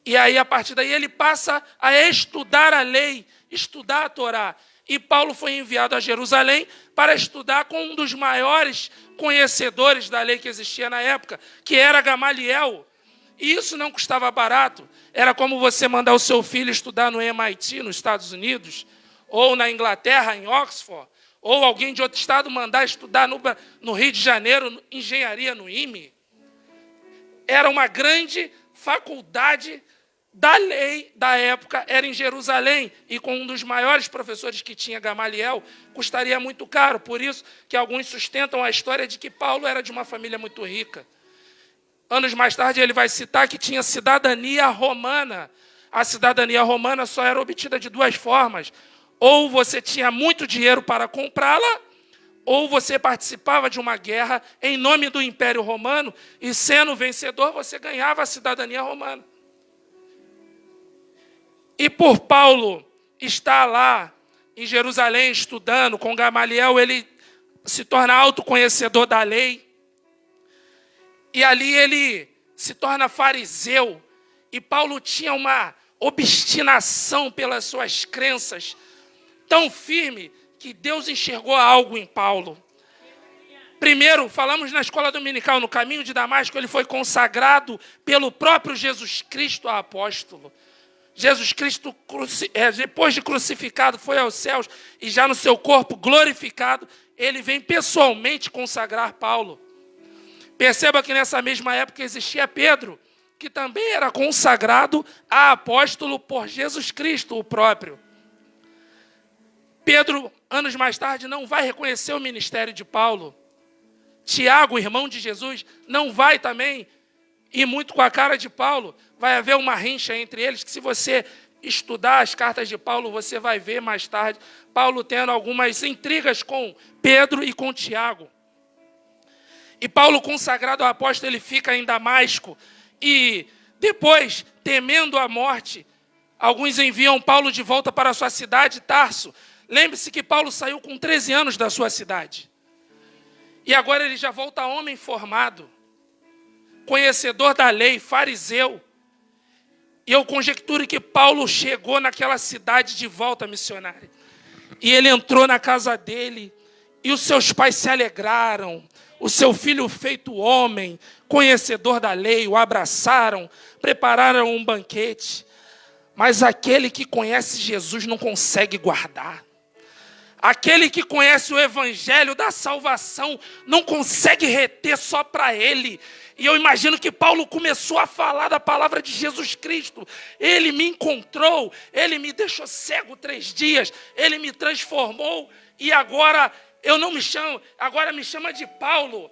E aí, a partir daí, ele passa a estudar a lei, estudar a Torá. E Paulo foi enviado a Jerusalém para estudar com um dos maiores conhecedores da lei que existia na época, que era Gamaliel. E isso não custava barato. Era como você mandar o seu filho estudar no MIT, nos Estados Unidos, ou na Inglaterra, em Oxford, ou alguém de outro estado mandar estudar no Rio de Janeiro, engenharia no IME. Era uma grande faculdade da lei da época, era em Jerusalém, e com um dos maiores professores que tinha, Gamaliel, custaria muito caro. Por isso que alguns sustentam a história de que Paulo era de uma família muito rica. Anos mais tarde, ele vai citar que tinha cidadania romana. A cidadania romana só era obtida de duas formas. Ou você tinha muito dinheiro para comprá-la, ou você participava de uma guerra em nome do Império Romano, e sendo vencedor, você ganhava a cidadania romana. E por Paulo estar lá em Jerusalém estudando com Gamaliel, ele se torna autoconhecedor da lei. E ali ele se torna fariseu. E Paulo tinha uma obstinação pelas suas crenças tão firme que Deus enxergou algo em Paulo. Primeiro, falamos na escola dominical, no caminho de Damasco, ele foi consagrado pelo próprio Jesus Cristo a apóstolo. Jesus Cristo, depois de crucificado, foi aos céus e já no seu corpo glorificado, ele vem pessoalmente consagrar Paulo. Perceba que nessa mesma época existia Pedro, que também era consagrado a apóstolo por Jesus Cristo, o próprio. Pedro, anos mais tarde, não vai reconhecer o ministério de Paulo. Tiago, irmão de Jesus, não vai também ir muito com a cara de Paulo. Vai haver uma rincha entre eles, que se você estudar as cartas de Paulo, você vai ver mais tarde Paulo tendo algumas intrigas com Pedro e com Tiago. E Paulo, consagrado ao apóstolo, ele fica em Damasco. E depois, temendo a morte, alguns enviam Paulo de volta para a sua cidade, Tarso. Lembre-se que Paulo saiu com 13 anos da sua cidade. E agora ele já volta homem formado, conhecedor da lei, fariseu. E eu conjecturo que Paulo chegou naquela cidade de volta missionária. E ele entrou na casa dele, e os seus pais se alegraram. O seu filho feito homem, conhecedor da lei, o abraçaram, prepararam um banquete. Mas aquele que conhece Jesus não consegue guardar. Aquele que conhece o evangelho da salvação não consegue reter só para ele. E eu imagino que Paulo começou a falar da palavra de Jesus Cristo. Ele me encontrou, ele me deixou cego 3 dias, ele me transformou e agora eu não me chamo, agora me chama de Paulo.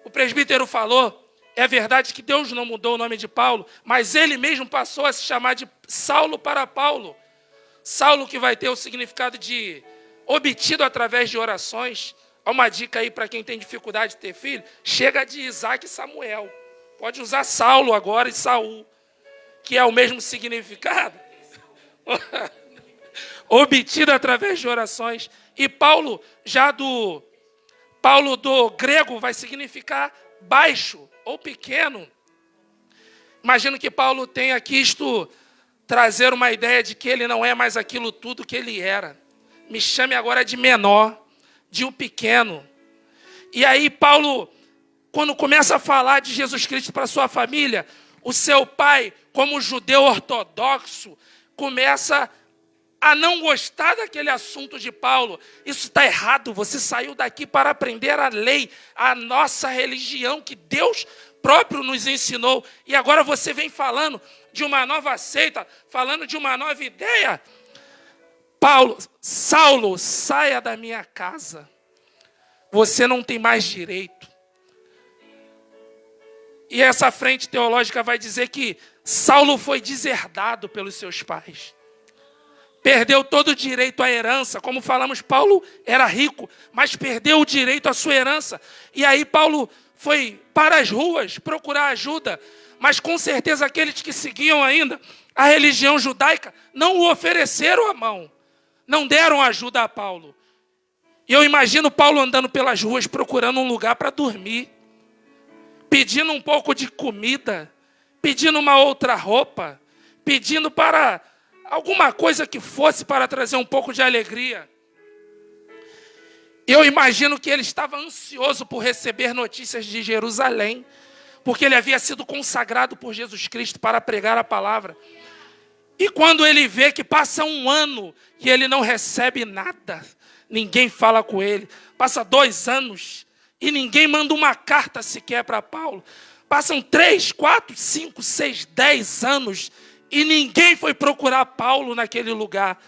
O presbítero falou, é verdade que Deus não mudou o nome de Paulo, mas ele mesmo passou a se chamar de Saulo para Paulo. Saulo, que vai ter o significado de obtido através de orações. Há uma dica aí para quem tem dificuldade de ter filho, chega de Isaac e Samuel. Pode usar Saulo agora e Saul, que é o mesmo significado. Obtido através de orações. E Paulo, Paulo do grego vai significar baixo ou pequeno. Imagino que Paulo tenha quisto trazer uma ideia de que ele não é mais aquilo tudo que ele era. Me chame agora de menor, de um pequeno. E aí Paulo, quando começa a falar de Jesus Cristo para sua família, o seu pai, como judeu ortodoxo, começa a não gostar daquele assunto de Paulo. Isso está errado, você saiu daqui para aprender a lei, a nossa religião que Deus próprio nos ensinou. E agora você vem falando de uma nova seita, falando de uma nova ideia. Saulo, saia da minha casa. Você não tem mais direito. E essa frente teológica vai dizer que Saulo foi deserdado pelos seus pais. Perdeu todo o direito à herança. Como falamos, Paulo era rico, mas perdeu o direito à sua herança. E aí Paulo foi para as ruas procurar ajuda. mas com certeza aqueles que seguiam ainda a religião judaica não o ofereceram a mão, não deram ajuda a Paulo. E eu imagino Paulo andando pelas ruas procurando um lugar para dormir, pedindo um pouco de comida, pedindo uma outra roupa, pedindo para alguma coisa que fosse para trazer um pouco de alegria. Eu imagino que ele estava ansioso por receber notícias de Jerusalém, porque ele havia sido consagrado por Jesus Cristo para pregar a palavra. E quando ele vê que passa um ano e ele não recebe nada, ninguém fala com ele, passa 2 anos e ninguém manda uma carta sequer para Paulo, passam 3, 4, 5, 6, 10 anos e ninguém foi procurar Paulo naquele lugar.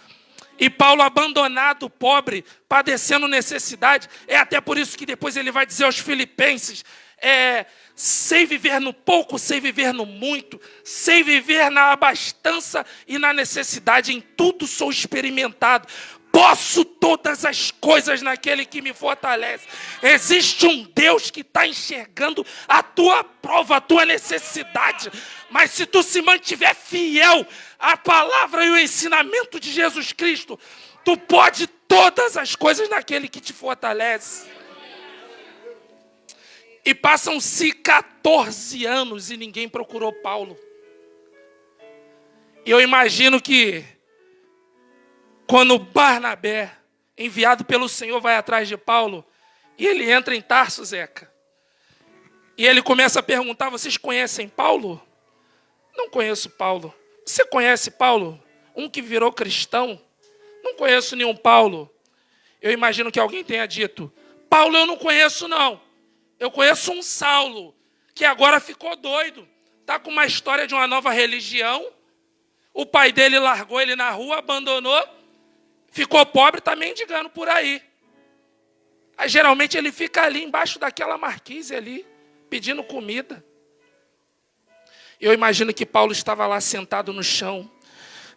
E Paulo abandonado, pobre, padecendo necessidade. É até por isso que depois ele vai dizer aos filipenses, sei viver no pouco, sei viver no muito, sei viver na abastança e na necessidade, em tudo sou experimentado. Posso todas as coisas naquele que me fortalece. Existe um Deus que está enxergando a tua prova, a tua necessidade. Mas se tu se mantiver fiel à palavra e ao ensinamento de Jesus Cristo, tu pode todas as coisas naquele que te fortalece. E passam-se 14 anos e ninguém procurou Paulo. E eu imagino que quando Barnabé, enviado pelo Senhor, vai atrás de Paulo, e ele entra em Tarso, Zeca, e ele começa a perguntar, vocês conhecem Paulo? Não conheço Paulo. Você conhece Paulo? Um que virou cristão? Não conheço nenhum Paulo. Eu imagino que alguém tenha dito, Paulo eu não conheço não. Eu conheço um Saulo, que agora ficou doido. Está com uma história de uma nova religião. O pai dele largou ele na rua, abandonou. Ficou pobre, está mendigando por aí. Aí, geralmente ele fica ali embaixo daquela marquise ali, pedindo comida. Eu imagino que Paulo estava lá sentado no chão,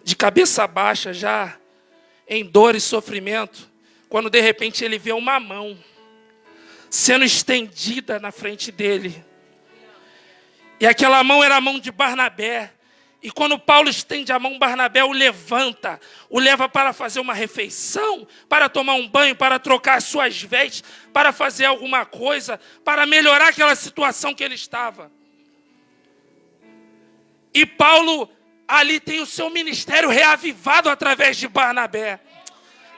de cabeça baixa, já em dor e sofrimento, quando de repente ele vê uma mão sendo estendida na frente dele. E aquela mão era a mão de Barnabé. E quando Paulo estende a mão, Barnabé o levanta, o leva para fazer uma refeição, para tomar um banho, para trocar as suas vestes, para fazer alguma coisa, para melhorar aquela situação que ele estava. E Paulo ali tem o seu ministério reavivado através de Barnabé.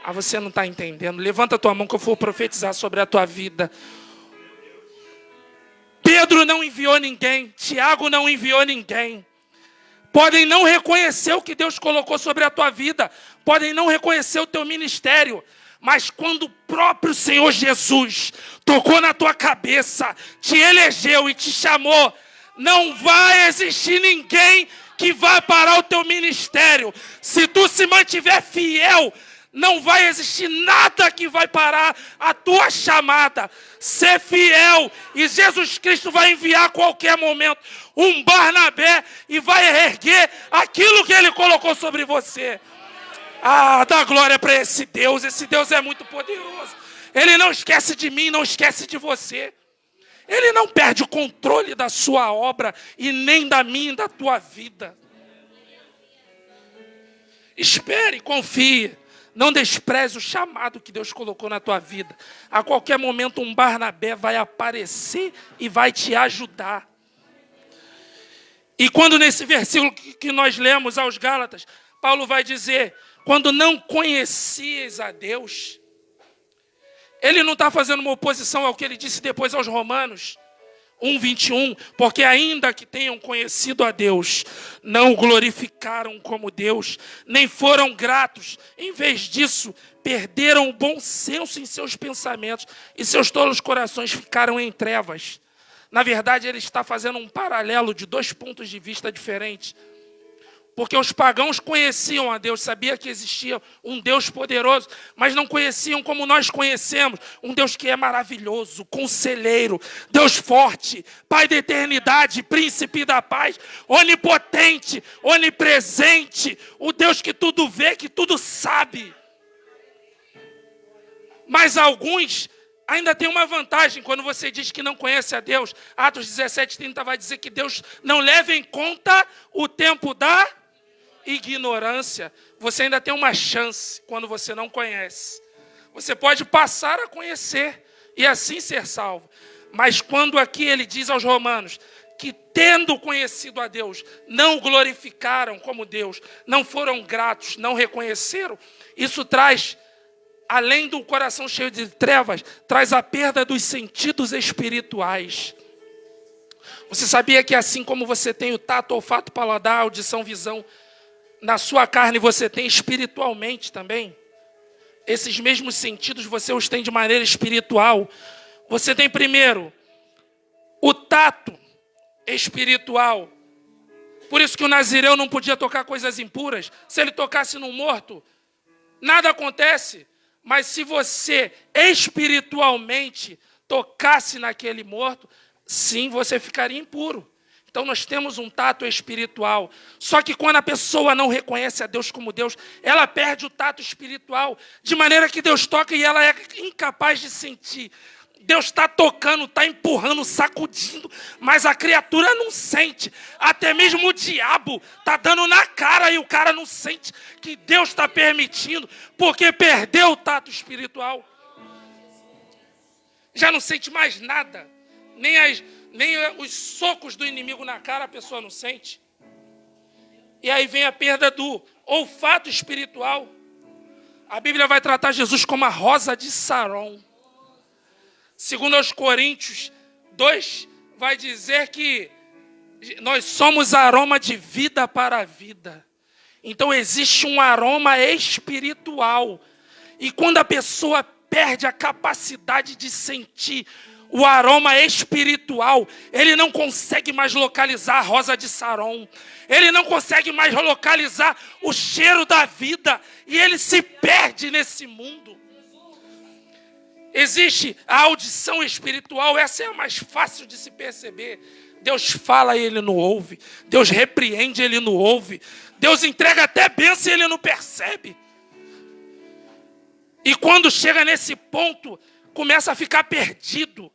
Ah, você não está entendendo. Levanta a tua mão que eu vou profetizar sobre a tua vida. Pedro não enviou ninguém, Tiago não enviou ninguém. Podem não reconhecer o que Deus colocou sobre a tua vida. Podem não reconhecer o teu ministério. Mas quando o próprio Senhor Jesus tocou na tua cabeça, te elegeu e te chamou, não vai existir ninguém que vai parar o teu ministério. Se tu se mantiver fiel, não vai existir nada que vai parar a tua chamada. Ser fiel e Jesus Cristo vai enviar a qualquer momento um Barnabé e vai erguer aquilo que Ele colocou sobre você. Ah, dá glória para esse Deus é muito poderoso. Ele não esquece de mim, não esquece de você. Ele não perde o controle da sua obra e nem da minha e da tua vida. Espere, confie. Não despreze o chamado que Deus colocou na tua vida. A qualquer momento um Barnabé vai aparecer e vai te ajudar. E quando nesse versículo que nós lemos aos Gálatas, Paulo vai dizer, quando não conhecias a Deus, ele não está fazendo uma oposição ao que ele disse depois aos Romanos 1:21, porque ainda que tenham conhecido a Deus, não o glorificaram como Deus, nem foram gratos. Em vez disso, perderam o bom senso em seus pensamentos e seus tolos corações ficaram em trevas. Na verdade, ele está fazendo um paralelo de 2 pontos de vista diferentes. Porque os pagãos conheciam a Deus, sabiam que existia um Deus poderoso, mas não conheciam como nós conhecemos, um Deus que é maravilhoso, conselheiro, Deus forte, Pai da eternidade, príncipe da paz, onipotente, onipresente, o Deus que tudo vê, que tudo sabe. Mas alguns ainda tem uma vantagem quando você diz que não conhece a Deus. Atos 17:30 vai dizer que Deus não leva em conta o tempo da ignorância. Você ainda tem uma chance quando você não conhece. Você pode passar a conhecer e assim ser salvo. Mas quando aqui ele diz aos romanos que, tendo conhecido a Deus, não o glorificaram como Deus, não foram gratos, não reconheceram, isso traz, além do coração cheio de trevas, traz a perda dos sentidos espirituais. Você sabia que assim como você tem o tato, olfato, paladar, audição, visão, na sua carne você tem espiritualmente também? Esses mesmos sentidos você os tem de maneira espiritual. Você tem primeiro o tato espiritual. Por isso que o nazireu não podia tocar coisas impuras. Se ele tocasse num morto, nada acontece. Mas se você espiritualmente tocasse naquele morto, sim, você ficaria impuro. Então nós temos um tato espiritual. Só que quando a pessoa não reconhece a Deus como Deus, ela perde o tato espiritual. De maneira que Deus toca e ela é incapaz de sentir. Deus está tocando, está empurrando, sacudindo, mas a criatura não sente. Até mesmo o diabo está dando na cara e o cara não sente que Deus está permitindo, porque perdeu o tato espiritual. Já não sente mais nada. Nem os socos do inimigo na cara a pessoa não sente. E aí vem a perda do olfato espiritual. A Bíblia vai tratar Jesus como a rosa de Saron. Segundo aos Coríntios 2, vai dizer que nós somos aroma de vida para a vida. Então existe um aroma espiritual. E quando a pessoa perde a capacidade de sentir o aroma espiritual, ele não consegue mais localizar a rosa de Saron. Ele não consegue mais localizar o cheiro da vida. E ele se perde nesse mundo. Existe a audição espiritual, essa é a mais fácil de se perceber. Deus fala e ele não ouve. Deus repreende e ele não ouve. Deus entrega até bênção e ele não percebe. E quando chega nesse ponto, começa a ficar perdido.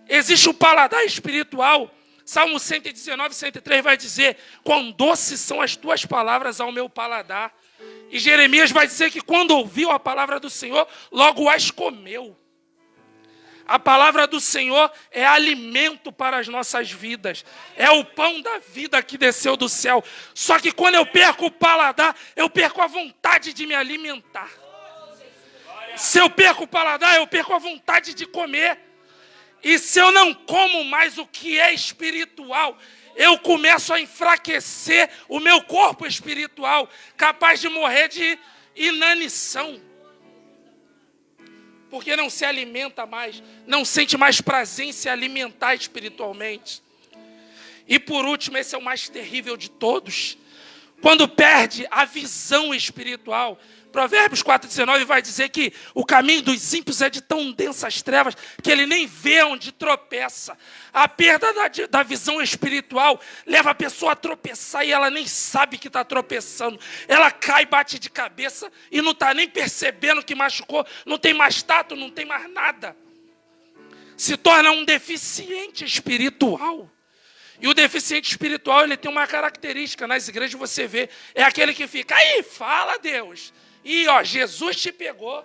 Existe o paladar espiritual. Salmo 119, 103 vai dizer: quão doces são as tuas palavras ao meu paladar. E Jeremias vai dizer que quando ouviu a palavra do Senhor, logo as comeu. A palavra do Senhor é alimento para as nossas vidas. É o pão da vida que desceu do céu. Só que quando eu perco o paladar, eu perco a vontade de me alimentar. Se eu perco o paladar, eu perco a vontade de comer. E se eu não como mais o que é espiritual, eu começo a enfraquecer o meu corpo espiritual, capaz de morrer de inanição. Porque não se alimenta mais, não sente mais prazer em se alimentar espiritualmente. E por último, esse é o mais terrível de todos, quando perde a visão espiritual. Provérbios 4,19 vai dizer que o caminho dos ímpios é de tão densas trevas que ele nem vê onde tropeça. A perda da visão espiritual leva a pessoa a tropeçar e ela nem sabe que está tropeçando. Ela cai, bate de cabeça e não está nem percebendo que machucou. Não tem mais tato, não tem mais nada. Se torna um deficiente espiritual. E o deficiente espiritual, ele tem uma característica, nas igrejas você vê, é aquele que fica, aí, fala Deus. E ó, Jesus te pegou.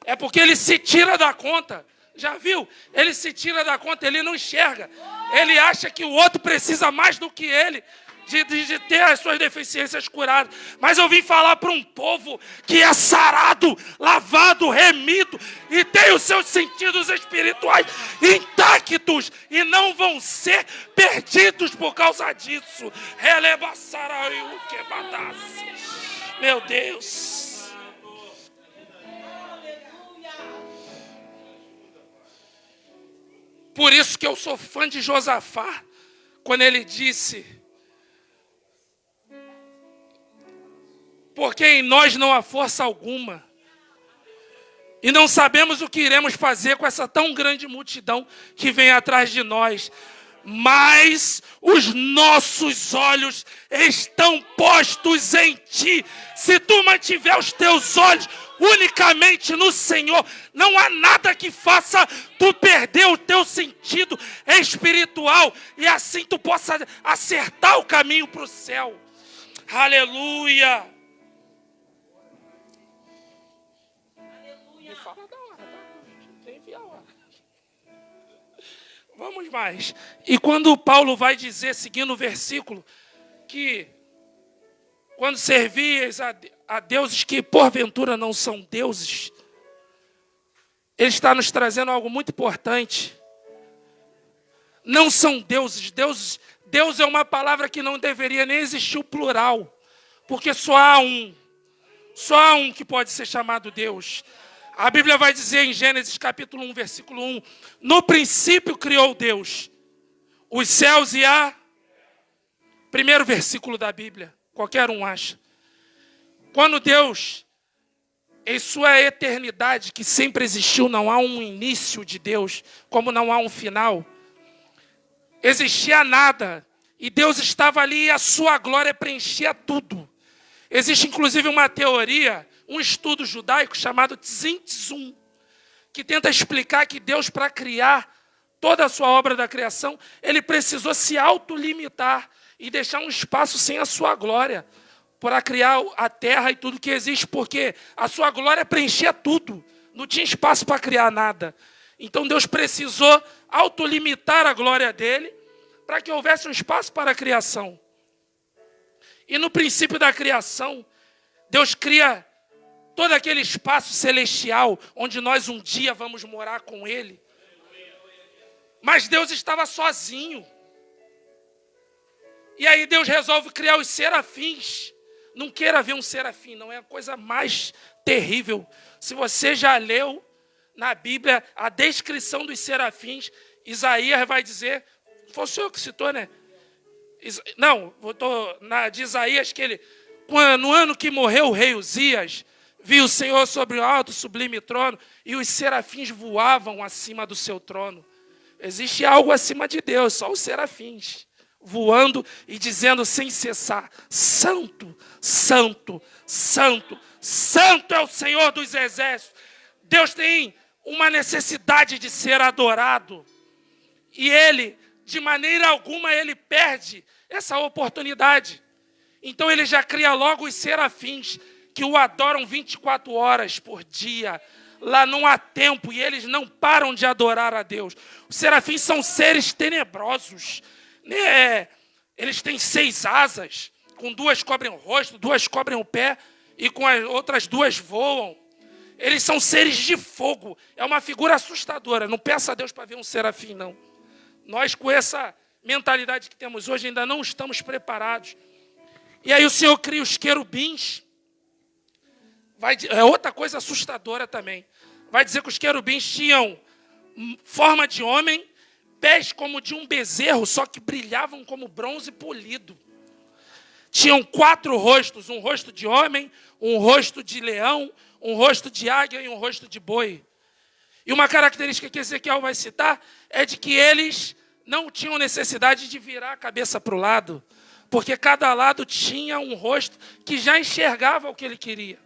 É porque ele se tira da conta. Já viu? Ele se tira da conta, ele não enxerga. Ele acha que o outro precisa mais do que ele de ter as suas deficiências curadas. Mas eu vim falar para um povo que é sarado, lavado, remido e tem os seus sentidos espirituais intactos e não vão ser perdidos por causa disso. Meu Deus. Por isso que eu sou fã de Josafá, quando ele disse: porque em nós não há força alguma, e não sabemos o que iremos fazer com essa tão grande multidão que vem atrás de nós. mas os nossos olhos estão postos em ti. Se tu mantiver os teus olhos unicamente no Senhor, não há nada que faça tu perder o teu sentido espiritual e assim tu possa acertar o caminho para o céu. Aleluia. Me fala da hora, tá? Tem que enviar a hora. Vamos mais. E quando Paulo vai dizer, seguindo o versículo, que quando servias a deuses que porventura não são deuses, ele está nos trazendo algo muito importante. Não são deuses. Deus é uma palavra que não deveria nem existir o plural, porque só há um que pode ser chamado Deus. A Bíblia vai dizer em Gênesis capítulo 1, versículo 1, no princípio criou Deus os céus e a... Primeiro versículo da Bíblia, qualquer um acha. Quando Deus, em sua eternidade, que sempre existiu, não há um início de Deus, como não há um final, existia nada, e Deus estava ali e a sua glória preenchia tudo. Existe inclusive uma teoria, um estudo judaico chamado Tzim, que tenta explicar que Deus, para criar toda a sua obra da criação, ele precisou se autolimitar e deixar um espaço sem a sua glória, para criar a terra e tudo que existe, porque a sua glória preenchia tudo, não tinha espaço para criar nada. Então Deus precisou autolimitar a glória dele, para que houvesse um espaço para a criação. E no princípio da criação, Deus cria todo aquele espaço celestial, onde nós um dia vamos morar com Ele. Mas Deus estava sozinho. E aí Deus resolve criar os serafins. Não queira ver um serafim, não é a coisa mais terrível. Se você já leu na Bíblia a descrição dos serafins, Isaías vai dizer, foi o senhor que citou, né? Não, de Isaías que ele, no ano que morreu o rei Uzias, viu o Senhor sobre o alto, sublime trono, e os serafins voavam acima do seu trono. Existe algo acima de Deus, só os serafins, voando e dizendo sem cessar, santo, santo, santo, santo é o Senhor dos exércitos. Deus tem uma necessidade de ser adorado, e Ele, de maneira alguma, Ele perde essa oportunidade. Então Ele já cria logo os serafins, que o adoram 24 horas por dia. Lá não há tempo e eles não param de adorar a Deus. Os serafins são seres tenebrosos, né? Eles têm 6 asas, com 2 cobrem o rosto, 2 cobrem o pé e com as outras 2 voam. Eles são seres de fogo. É uma figura assustadora. Não peça a Deus para ver um serafim, não. Nós, com essa mentalidade que temos hoje, ainda não estamos preparados. E aí o Senhor cria os querubins. É outra coisa assustadora também. Vai dizer que os querubins tinham forma de homem, pés como de um bezerro, só que brilhavam como bronze polido. Tinham 4 rostos, um rosto de homem, um rosto de leão, um rosto de águia e um rosto de boi. E uma característica que Ezequiel vai citar é de que eles não tinham necessidade de virar a cabeça para o lado, porque cada lado tinha um rosto que já enxergava o que ele queria.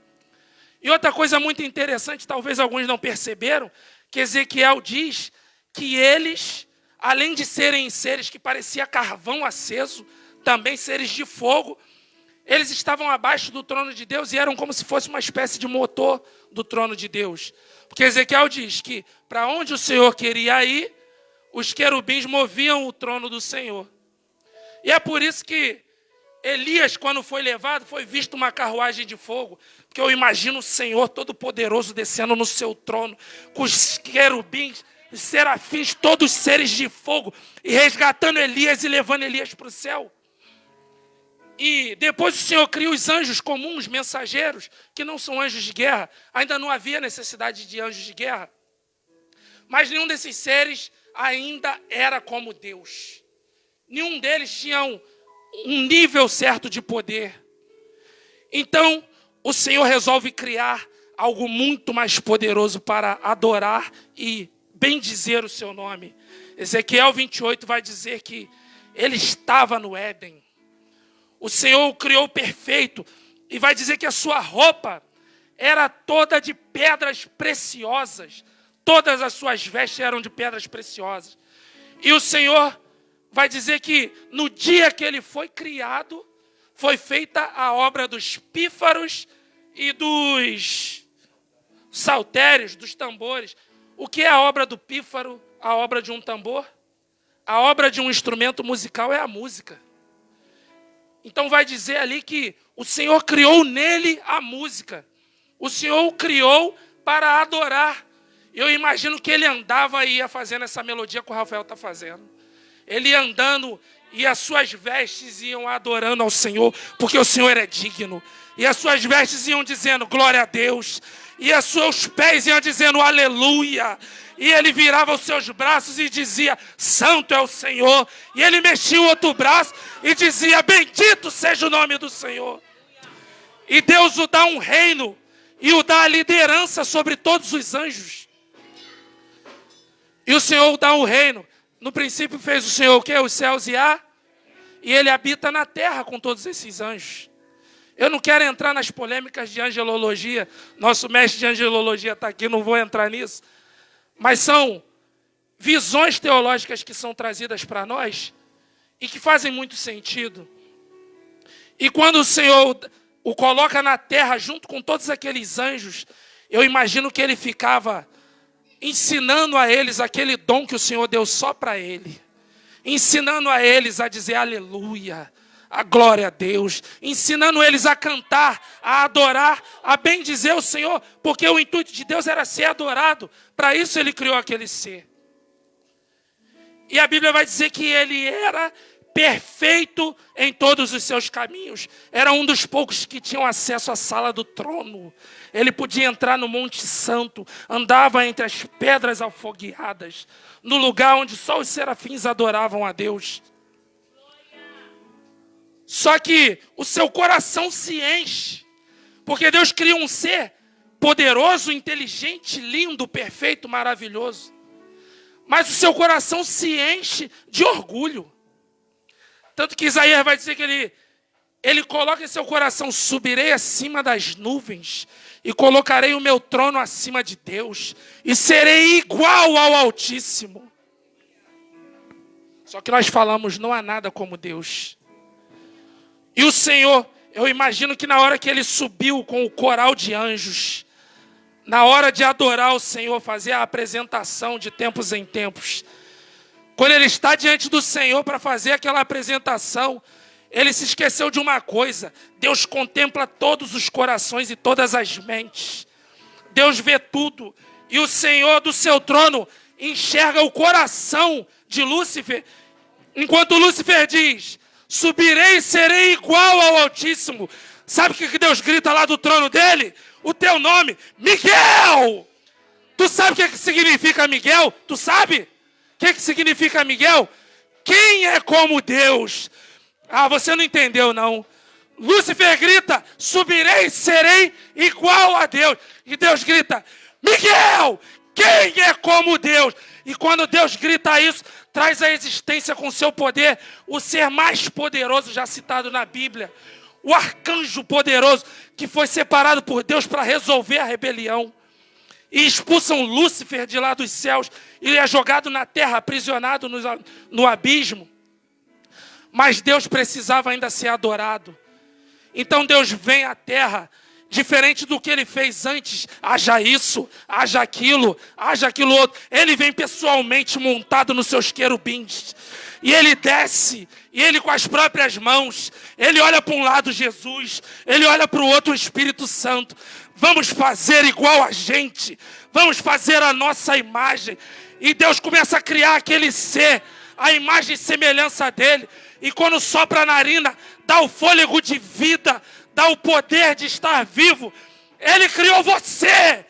E outra coisa muito interessante, talvez alguns não perceberam, que Ezequiel diz que eles, além de serem seres que parecia carvão aceso, também seres de fogo, eles estavam abaixo do trono de Deus e eram como se fosse uma espécie de motor do trono de Deus. Porque Ezequiel diz que para onde o Senhor queria ir, os querubins moviam o trono do Senhor. E é por isso que Elias, quando foi levado, foi visto uma carruagem de fogo. Porque eu imagino o Senhor Todo-Poderoso descendo no seu trono, com os querubins, os serafins, todos seres de fogo, e resgatando Elias e levando Elias para o céu. E depois o Senhor cria os anjos comuns, mensageiros, que não são anjos de guerra. Ainda não havia necessidade de anjos de guerra. Mas nenhum desses seres ainda era como Deus. Nenhum deles tinha um nível certo de poder. Então, o Senhor resolve criar algo muito mais poderoso para adorar e bendizer o seu nome. Ezequiel 28 vai dizer que ele estava no Éden. O Senhor o criou perfeito. E vai dizer que a sua roupa era toda de pedras preciosas. Todas as suas vestes eram de pedras preciosas. E o Senhor vai dizer que no dia que ele foi criado, foi feita a obra dos pífaros e dos saltérios, dos tambores. O que é a obra do pífaro? A obra de um tambor? A obra de um instrumento musical é a música. Então vai dizer ali que o Senhor criou nele a música. O Senhor o criou para adorar. Eu imagino que ele andava e ia fazendo essa melodia que o Rafael está fazendo. Ele ia andando e as suas vestes iam adorando ao Senhor, porque o Senhor é digno. E as suas vestes iam dizendo glória a Deus. E os seus pés iam dizendo aleluia. E ele virava os seus braços e dizia, santo é o Senhor. E ele mexia o outro braço e dizia, bendito seja o nome do Senhor. E Deus o dá um reino e o dá a liderança sobre todos os anjos. E o Senhor dá um reino. No princípio fez o Senhor o quê? Os céus e ele habita na terra com todos esses anjos. Eu não quero entrar nas polêmicas de angelologia. Nosso mestre de angelologia está aqui, não vou entrar nisso. Mas são visões teológicas que são trazidas para nós e que fazem muito sentido. E quando o Senhor o coloca na terra junto com todos aqueles anjos, eu imagino que ele ficava ensinando a eles aquele dom que o Senhor deu só para ele. Ensinando a eles a dizer aleluia, a glória a Deus. Ensinando eles a cantar, a adorar, a bendizer o Senhor. Porque o intuito de Deus era ser adorado. Para isso ele criou aquele ser. E a Bíblia vai dizer que ele era perfeito em todos os seus caminhos. Era um dos poucos que tinham acesso à sala do trono. Ele podia entrar no Monte Santo, andava entre as pedras alfogueadas, no lugar onde só os serafins adoravam a Deus. Só que o seu coração se enche, porque Deus cria um ser poderoso, inteligente, lindo, perfeito, maravilhoso. Mas o seu coração se enche de orgulho. Tanto que Isaías vai dizer que ele coloca em seu coração, subirei acima das nuvens e colocarei o meu trono acima de Deus e serei igual ao Altíssimo. Só que nós falamos, não há nada como Deus. E o Senhor, eu imagino que na hora que ele subiu com o coral de anjos, na hora de adorar o Senhor, fazer a apresentação de tempos em tempos, quando ele está diante do Senhor para fazer aquela apresentação, ele se esqueceu de uma coisa: Deus contempla todos os corações e todas as mentes. Deus vê tudo. E o Senhor do seu trono enxerga o coração de Lúcifer. Enquanto Lúcifer diz, subirei e serei igual ao Altíssimo. Sabe o que Deus grita lá do trono dele? O teu nome, Miguel! Tu sabe o que significa Miguel? Tu sabe? O que significa Miguel? Quem é como Deus? Ah, você não entendeu não. Lúcifer grita, subirei e serei igual a Deus. E Deus grita, Miguel, quem é como Deus? E quando Deus grita isso, traz à existência com seu poder o ser mais poderoso já citado na Bíblia. O arcanjo poderoso que foi separado por Deus para resolver a rebelião. E expulsam Lúcifer de lá dos céus. Ele é jogado na terra, aprisionado no abismo. Mas Deus precisava ainda ser adorado. Então Deus vem à terra, diferente do que ele fez antes. Haja isso, haja aquilo outro. Ele vem pessoalmente montado nos seus querubins. E ele desce, e ele com as próprias mãos, ele olha para um lado Jesus, ele olha para o outro o Espírito Santo. Vamos fazer igual a gente, vamos fazer a nossa imagem. E Deus começa a criar aquele ser, a imagem e semelhança dele. E quando sopra a narina, dá o fôlego de vida, dá o poder de estar vivo. Ele criou você.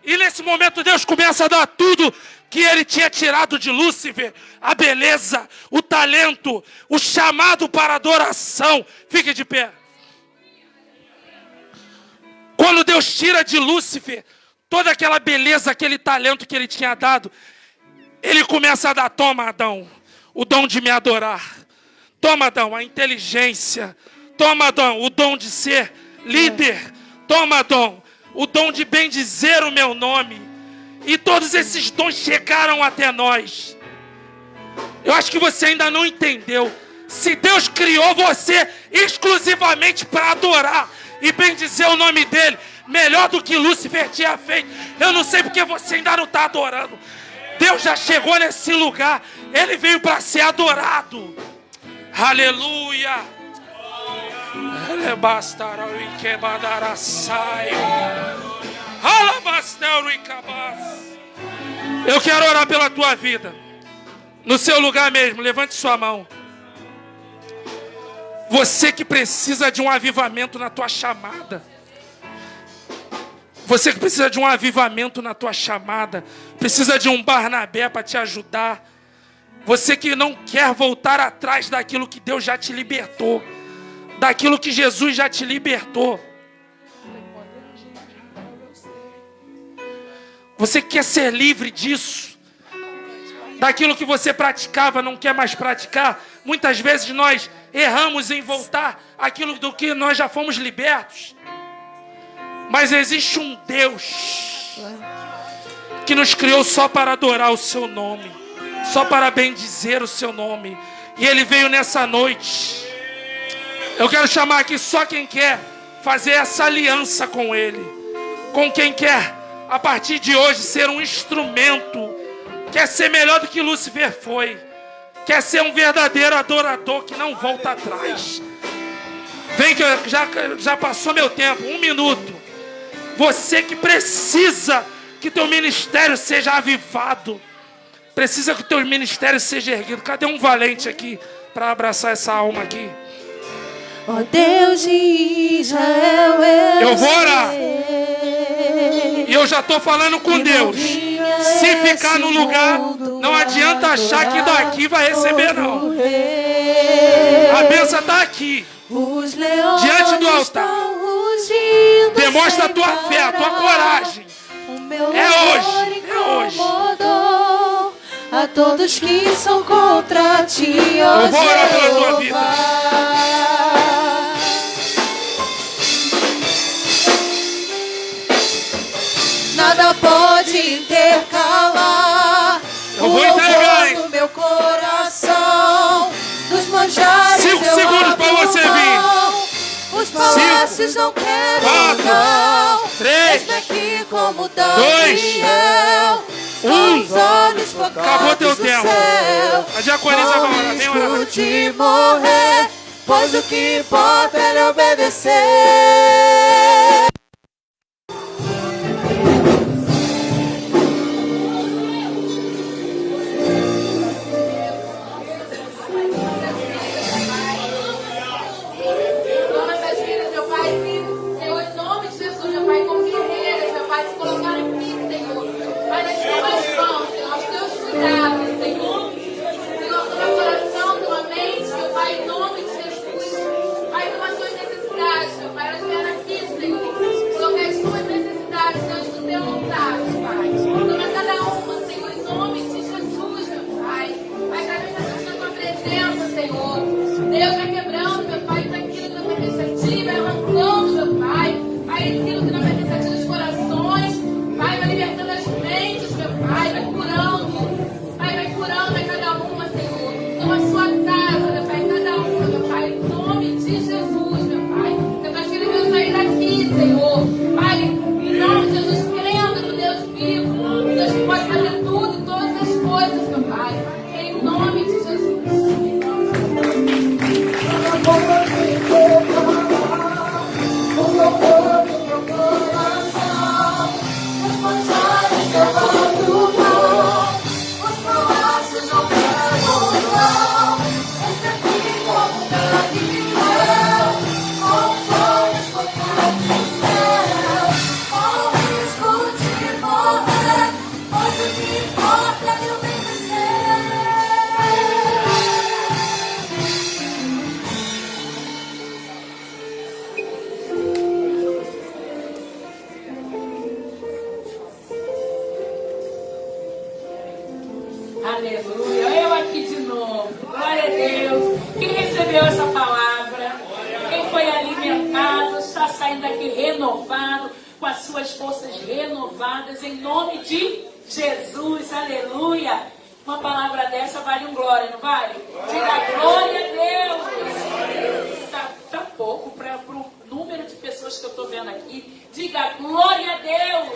E nesse momento Deus começa a dar tudo que ele tinha tirado de Lúcifer. A beleza, o talento, o chamado para adoração. Fique de pé. Quando Deus tira de Lúcifer toda aquela beleza, aquele talento que ele tinha dado, Ele começa a dar: toma, Adão, o dom de me adorar. Toma, Adão, a inteligência. Toma, Adão, o dom de ser líder. Toma, Adão, o dom de bendizer o meu nome. E todos esses dons chegaram até nós. Eu acho que você ainda não entendeu. Se Deus criou você exclusivamente para adorar e bendizer o nome dele, melhor do que Lúcifer tinha feito, eu não sei porque você ainda não está adorando. Deus já chegou nesse lugar. Ele veio para ser adorado. Aleluia. Eu quero orar pela tua vida. No seu lugar mesmo, levante sua mão. Você que precisa de um avivamento na tua chamada. Você que precisa de um avivamento na tua chamada. Precisa de um Barnabé para te ajudar. Você que não quer voltar atrás daquilo que Deus já te libertou. Daquilo que Jesus já te libertou. Você que quer ser livre disso. Daquilo que você praticava, não quer mais praticar. Muitas vezes nós erramos em voltar àquilo do que nós já fomos libertos. Mas existe um Deus que nos criou só para adorar o seu nome, só para bendizer o seu nome. E Ele veio nessa noite. Eu quero chamar aqui só quem quer fazer essa aliança com Ele. Com quem quer, a partir de hoje, ser um instrumento. Quer ser melhor do que Lúcifer foi. Quer ser um verdadeiro adorador que não volta atrás. Vem que já passou meu tempo, 1 minuto. Você que precisa que teu ministério seja avivado. Precisa que teu ministério seja erguido. Cadê um valente aqui para abraçar essa alma aqui? Ó Deus de Israel, eu vou orar. E eu já estou falando com Deus. Se ficar no lugar, não adianta achar que daqui vai receber, não. A bênção está aqui, diante do altar. Demonstra a tua fé, a tua coragem. É hoje, é hoje. A todos que são contra ti, ó eu vou orar pela tua vida. Nada pode intercalar eu vou entregar, hein? Do meu coração, dos manjares 5 segundos para você vir. Os palácios não quero, 4, não. 3, aqui como 2, Daniel, 1. Acabou Acabou teu tempo. Céu, A diaconisa vai orar. Vem orar. de morrer, pois o que importa é lhe obedecer. Deus vai quebrando, meu Pai, tudo aquilo que não perspectiva, vai arrancando, meu Pai, vai aquilo que não perspectiva dos corações, vai libertando as mentes, meu Pai, vai curando a cada uma, Senhor, toma a sua casa, meu Pai, cada uma, meu Pai, em nome de Jesus, meu Pai, eu acho que ele veio sair daqui, Senhor, Pai, em nome de Jesus, crendo no Deus vivo, Deus que pode fazer tudo, todas as coisas, meu Pai, em nome de Jesus. recebeu essa palavra, quem foi alimentado, está saindo daqui renovado, com as suas forças renovadas, em nome de Jesus, aleluia. Uma palavra dessa vale um glória, não vale? Diga glória a Deus. Tá pouco para o número de pessoas que eu estou vendo aqui. Diga glória a Deus.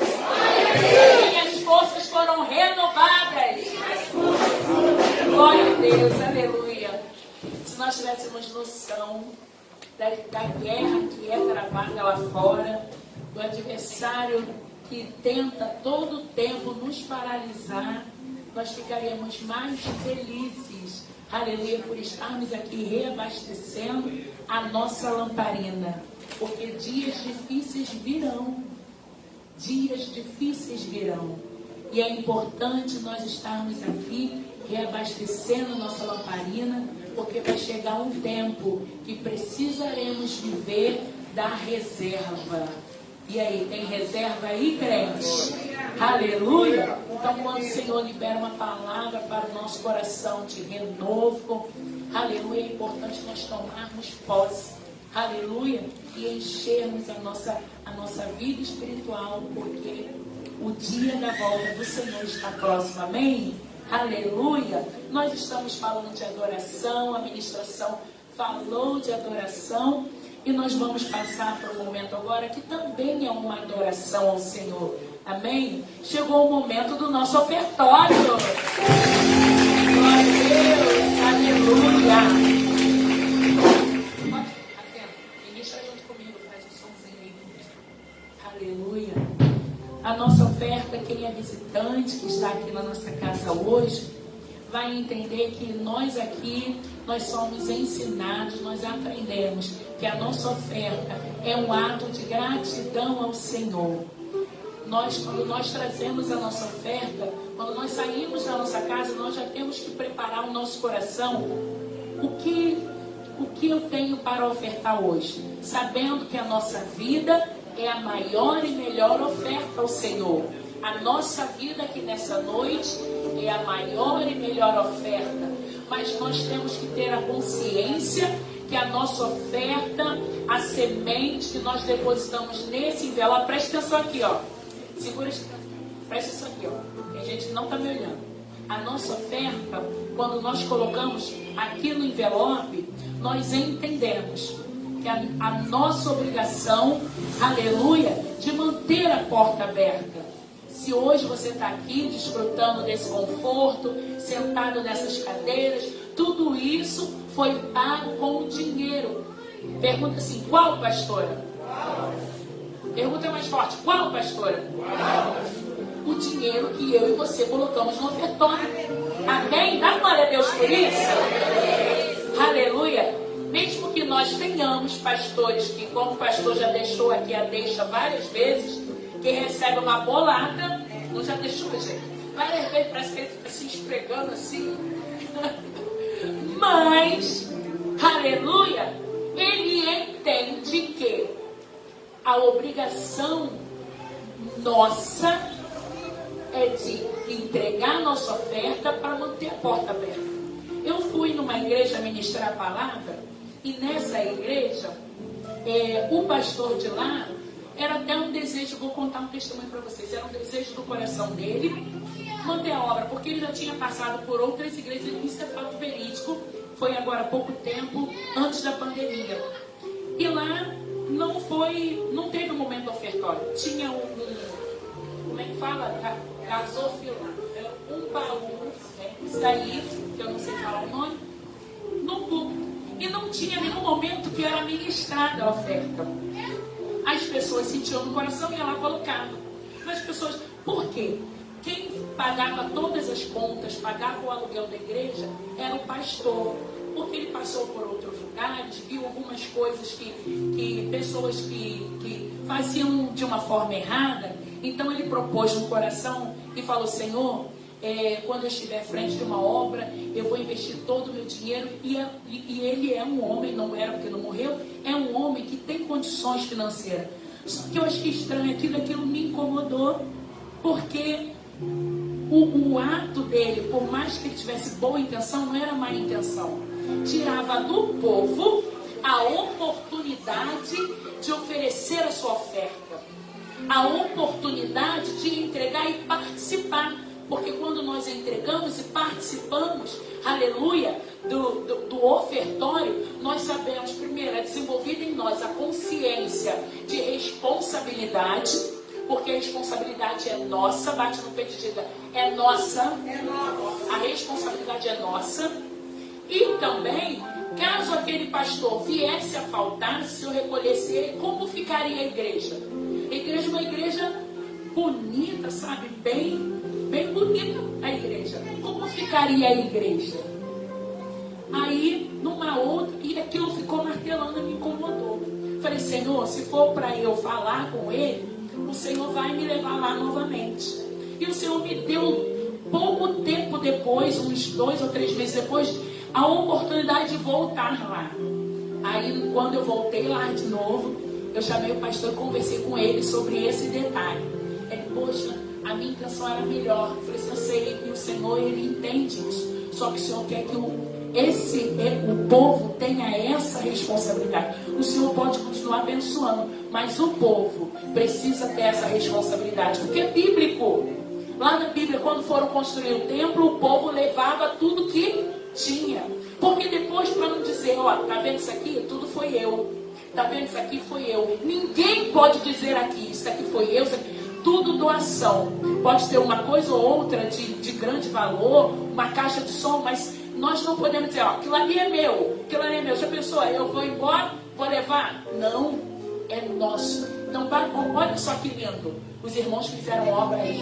Minhas forças foram renovadas. Glória a Deus, aleluia. Se nós tivéssemos noção da guerra que é travada lá fora, do adversário que tenta todo o tempo nos paralisar, nós ficaríamos mais felizes, aleluia, por estarmos aqui reabastecendo a nossa lamparina, porque dias difíceis virão, e é importante nós estarmos aqui reabastecendo a nossa lamparina, porque vai chegar um tempo que precisaremos viver da reserva. E aí, tem reserva aí, crente? Aleluia! Então, quando o Senhor libera uma palavra para o nosso coração de renovo, aleluia, é importante nós tomarmos posse, aleluia, e enchermos a nossa vida espiritual, porque o dia da volta do Senhor está próximo, amém? Aleluia! Nós estamos falando de adoração, a ministração falou de adoração, e nós vamos passar por um momento agora que também é uma adoração ao Senhor. Amém? Chegou o momento do nosso ofertório. Glória a Deus. Aleluia. Ministra junto comigo, faz um somzinho aí. Aleluia. A nossa oferta, quem é visitante, que está aqui na nossa casa hoje, vai entender que nós aqui, nós somos ensinados, nós aprendemos que a nossa oferta é um ato de gratidão ao Senhor. Quando nós trazemos a nossa oferta, quando nós saímos da nossa casa, nós já temos que preparar o nosso coração. O que eu tenho para ofertar hoje? Sabendo que a nossa vida é a maior e melhor oferta ao Senhor. A nossa vida aqui nessa noite é a maior e melhor oferta. Mas nós temos que ter a consciência que a nossa oferta, a semente que nós depositamos nesse envelope, presta atenção aqui, ó. Segura, presta atenção aqui, ó. Que a gente não está me olhando. A nossa oferta, quando nós colocamos aqui no envelope, nós entendemos que a nossa obrigação, aleluia, de manter a porta aberta. Se hoje você está aqui desfrutando desse conforto, sentado nessas cadeiras, tudo isso foi pago com dinheiro. Pergunta assim, qual, pastora? Pergunta mais forte, qual, pastora? O dinheiro que eu e você colocamos no ofertório. Amém? Dá glória a Deus por isso? Aleluia. Mesmo que nós tenhamos pastores que, como o pastor já deixou aqui a deixa várias vezes, que recebe uma bolada, não já deixou, gente? Várias vezes parece que ele fica se esfregando assim. Mas, aleluia, ele entende que a obrigação nossa é de entregar a nossa oferta para manter a porta aberta. Eu fui numa igreja ministrar a palavra e nessa igreja, o pastor de lá, era até um desejo, vou contar um testemunho para vocês, era um desejo do coração dele manter a obra, porque ele já tinha passado por outras igrejas, isso é fato verídico, foi agora há pouco tempo, antes da pandemia. E lá não teve um momento ofertório, tinha como é que fala? Gasofilar, um baú, isso daí, que eu não sei falar o nome, no púlpito. E não tinha nenhum momento que era ministrada a oferta. As pessoas sentiam no coração e ela colocava. Mas as pessoas, por quê? Quem pagava todas as contas, pagava o aluguel da igreja, era o pastor. Porque ele passou por outros lugares, viu algumas coisas que pessoas que faziam de uma forma errada. Então ele propôs no coração e falou, Senhor, quando eu estiver à frente de uma obra, eu vou investir todo o meu dinheiro. E ele é um homem, não era porque não morreu, é um homem que tem condições financeiras. Só que eu achei estranho aquilo me incomodou, porque o ato dele, por mais que ele tivesse boa intenção, não era má intenção. tirava do povo a oportunidade de oferecer a sua oferta, a oportunidade de entregar e participar. Porque quando nós entregamos e participamos, aleluia, do ofertório, nós sabemos, primeiro, é desenvolvida em nós a consciência de responsabilidade, porque a responsabilidade é nossa. Bate no peito e diga, é nossa. É nosso. A responsabilidade é nossa. E também, caso aquele pastor viesse a faltar, se eu recolhesse ele, como ficaria a igreja? A igreja é uma igreja bonita, sabe? Bem bonita a igreja. Como ficaria a igreja? Aí, numa outra, e aquilo ficou martelando e me incomodou. Falei, Senhor, se for para eu falar com ele, o Senhor vai me levar lá novamente. E o Senhor me deu, pouco tempo depois, uns 2 ou 3 meses depois, a oportunidade de voltar lá. Aí, quando eu voltei lá de novo, eu chamei o pastor e conversei com ele sobre esse detalhe. Ele, poxa, a minha intenção era melhor. Eu falei assim, eu sei que o Senhor, ele entende isso. Só que o Senhor quer que o povo tenha essa responsabilidade. O Senhor pode continuar abençoando, mas o povo precisa ter essa responsabilidade, porque é bíblico. Lá na Bíblia, quando foram construir o templo, o povo levava tudo que tinha. Porque depois, para não dizer, ó, tá vendo isso aqui? Tudo foi eu. Tá vendo isso aqui? Foi eu. Ninguém pode dizer aqui, isso aqui foi eu, isso aqui. Tudo doação. Pode ter uma coisa ou outra de grande valor, uma caixa de som, mas nós não podemos dizer, ó, aquilo ali é meu, aquilo ali é meu. Já pensou, eu vou embora, vou levar? Não, é nosso. Então, olha só que lindo. Os irmãos fizeram obra aí,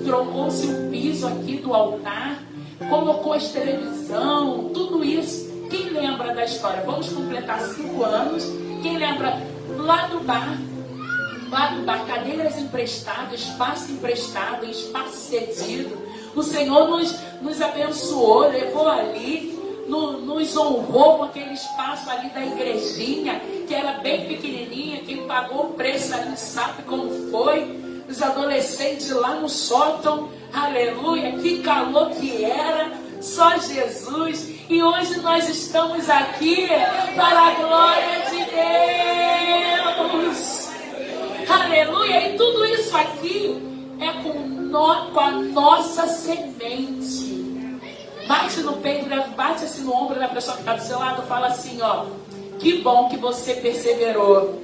trocou-se o piso aqui do altar, colocou as televisão, tudo isso. Quem lembra da história? Vamos completar 5 anos. Quem lembra lá do bar, cadeiras emprestadas, espaço emprestado, espaço cedido. O Senhor nos abençoou, levou ali, nos honrou com aquele espaço ali da igrejinha, que era bem pequenininha. Quem pagou o preço ali sabe como foi. Os adolescentes lá no sótão, aleluia, que calor que era, só Jesus. E hoje nós estamos aqui para a glória de Deus. Aleluia! E tudo isso aqui é com a nossa semente. Bate no peito, bate assim no ombro da pessoa que está do seu lado, fala assim, ó, que bom que você perseverou.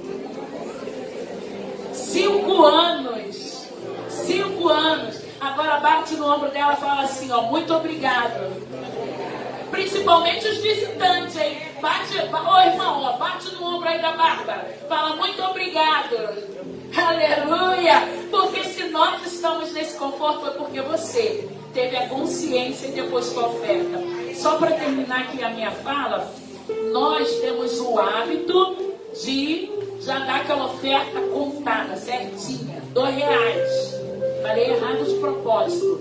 5 anos. 5 anos. Agora bate no ombro dela e fala assim, ó, muito obrigado. Principalmente os visitantes, hein? Bate, ô irmão, ó, bate no ombro aí da Bárbara. Fala muito obrigado. Aleluia! Porque se nós estamos nesse conforto foi porque você teve a consciência e depositou a oferta. Só para terminar aqui a minha fala, nós temos o hábito de já dar aquela oferta contada, certinha, R$2. Falei errado de propósito.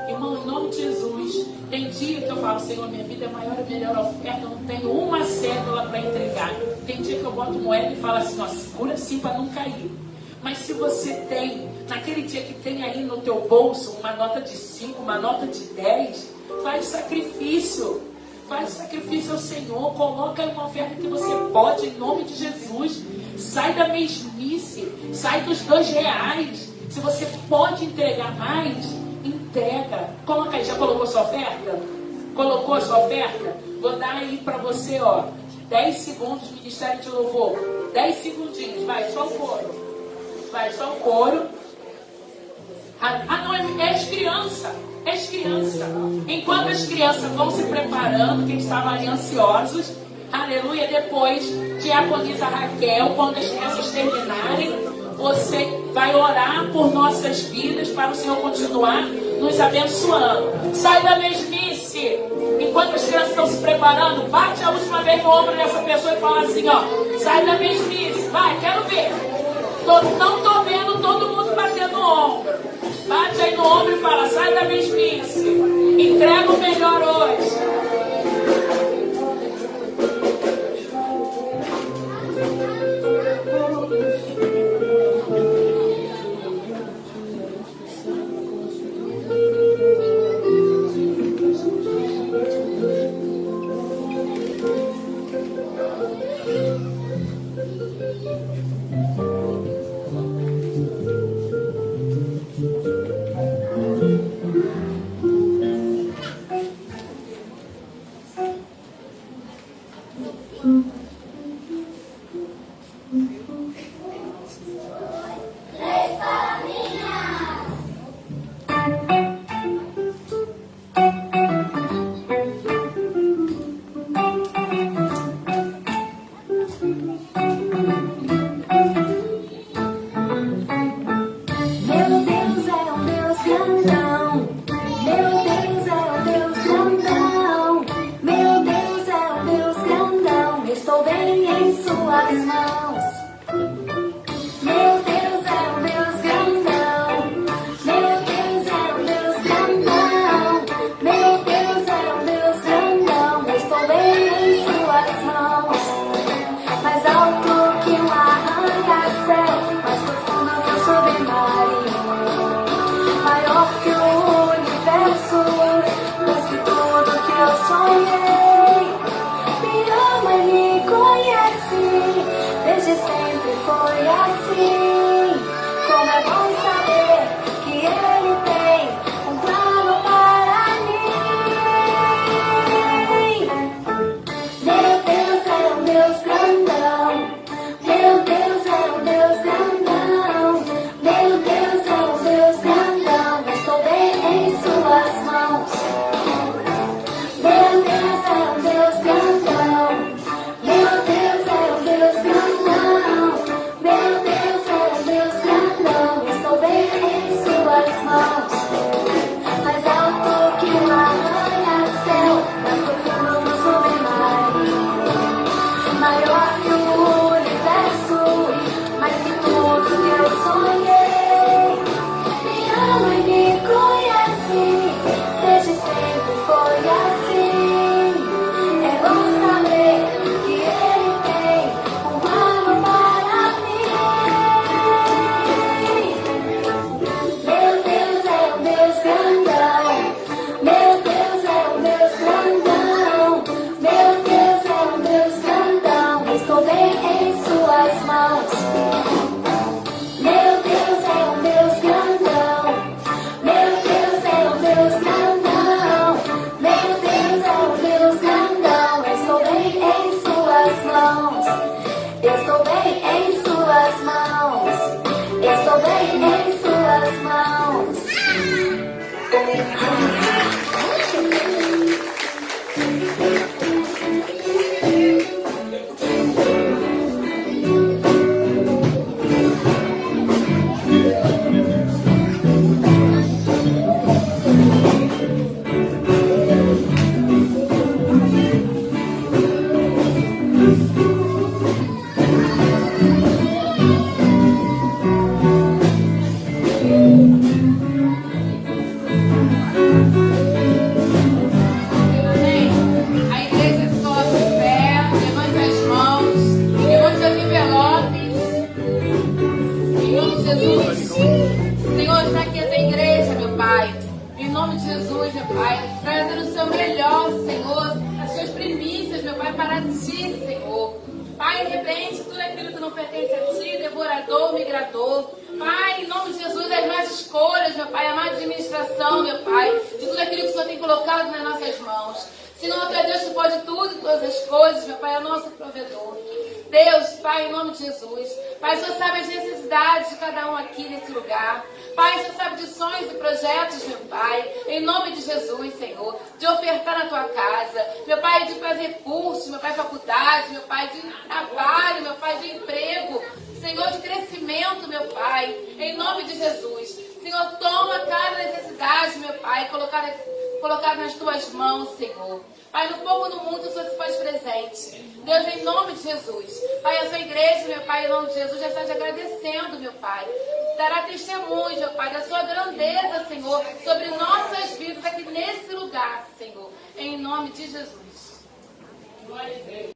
Irmão, em nome de Jesus, tem dia que eu falo, Senhor, minha vida é maior e melhor a oferta, eu não tenho uma cédula para entregar. Tem dia que eu boto moeda e falo assim, ó, segura assim para não cair. Mas se você tem, naquele dia que tem aí no teu bolso, uma nota de 5, uma nota de 10, faz sacrifício. Faz sacrifício ao Senhor, coloca aí uma oferta que você pode, em nome de Jesus. Sai da mesmice, sai dos R$2. Se você pode entregar mais, entrega. Coloca aí, já colocou sua oferta? Colocou a sua oferta? Vou dar aí para você, ó, 10 segundos, Ministério de Louvor. 10 segundinhos, vai, só o coro. Vai, só o coro. Não, é as crianças. É as crianças. Enquanto as crianças vão se preparando, quem estava ali ansiosos, aleluia, depois, diaconisa Raquel, quando as crianças terminarem, você vai orar por nossas vidas para o Senhor continuar nos abençoando. Sai da mesmice. Enquanto as crianças estão se preparando, bate a última vez no ombro dessa pessoa e fala assim, ó, sai da mesmice. Vai, quero ver. Não estou vendo todo mundo batendo no ombro. Bate aí no ombro e fala, sai da mesmice. Entrega o melhor hoje. Meu Deus é um Deus grandão. Meu Deus é um Deus grandão. Meu Deus é um Deus grandão. Estou bem em suas mãos. Meu Deus é um Deus grandão. Meu Deus é um Deus grandão. Meu Deus é um Deus grandão. Estou bem em suas mãos. Mais alto que um arranha-céu, mais profundo que o submarino, maior que o universo, mais que tudo que eu sonhei. Me ama e me conhece, desde sempre foi assim. Como é bom saber que Ele tem um plano para mim. Meu Deus é um Deus grandão. Meu Deus é um Deus grandão. Meu Deus é um Deus grandão. Estou bem em suas mãos. Meu Deus é um Deus grandão. Meu Deus é um Deus grandão. Meu Deus é um Deus grandão. Estou bem em suas mãos. Mais alto que um arranha-céu, mais profundo que o submarino, maior que o universo, mais que tudo que eu sonhei. Me ama e me conhece, desde sempre foi assim. É bom saber que Ele tem um plano para mim. Meu Deus é um Deus grandão. Meu Deus é um Deus grandão. Meu Deus é um Deus grandão. Estou bem em suas mãos. Meu Deus é um Deus grandão. Meu Deus é um Deus grandão. Meu Deus é um Deus grandão. Estou bem em suas mãos. Estou bem em suas mãos. Estou bem em suas mãos. Amém? A igreja sobe de pé, levante as mãos, levante os envelopes. Em nome de Jesus. Senhor, está aqui a tua igreja, meu Pai. Em nome de Jesus, meu Pai. Trazendo o seu melhor, Senhor. As suas primícias, meu Pai, para ti, Senhor. Pai, repreende tudo aquilo que não pertence a ti, devorador, migrador. Pai, em nome de Jesus, as más escolhas, meu Pai, a má administração, meu Pai, de tudo aquilo que o Senhor tem colocado nas nossas mãos. Senhor, tu é Deus que pode tudo e todas as coisas, meu Pai, é o nosso provedor. Deus, Pai, em nome de Jesus. Pai, o Senhor sabe as necessidades de cada um aqui nesse lugar. Pai, o Senhor sabe de sonhos e projetos, meu Pai, em nome de Jesus, Senhor, de ofertar na tua casa, meu Pai, de fazer cursos, meu Pai, faculdade, meu Pai, de trabalho, meu Pai, de emprego, Senhor, de crescimento, meu Pai, em nome de Jesus. Senhor, toma cada necessidade, meu Pai, colocar nas tuas mãos, Senhor. Pai, no pouco no mundo o Senhor se faz presente. Deus, em nome de Jesus. Pai, a sua igreja, meu Pai, em nome de Jesus, já está te agradecendo, meu Pai. Dará testemunho, meu Pai, da sua grandeza, Senhor, sobre nossas vidas aqui nesse lugar, Senhor. Em nome de Jesus.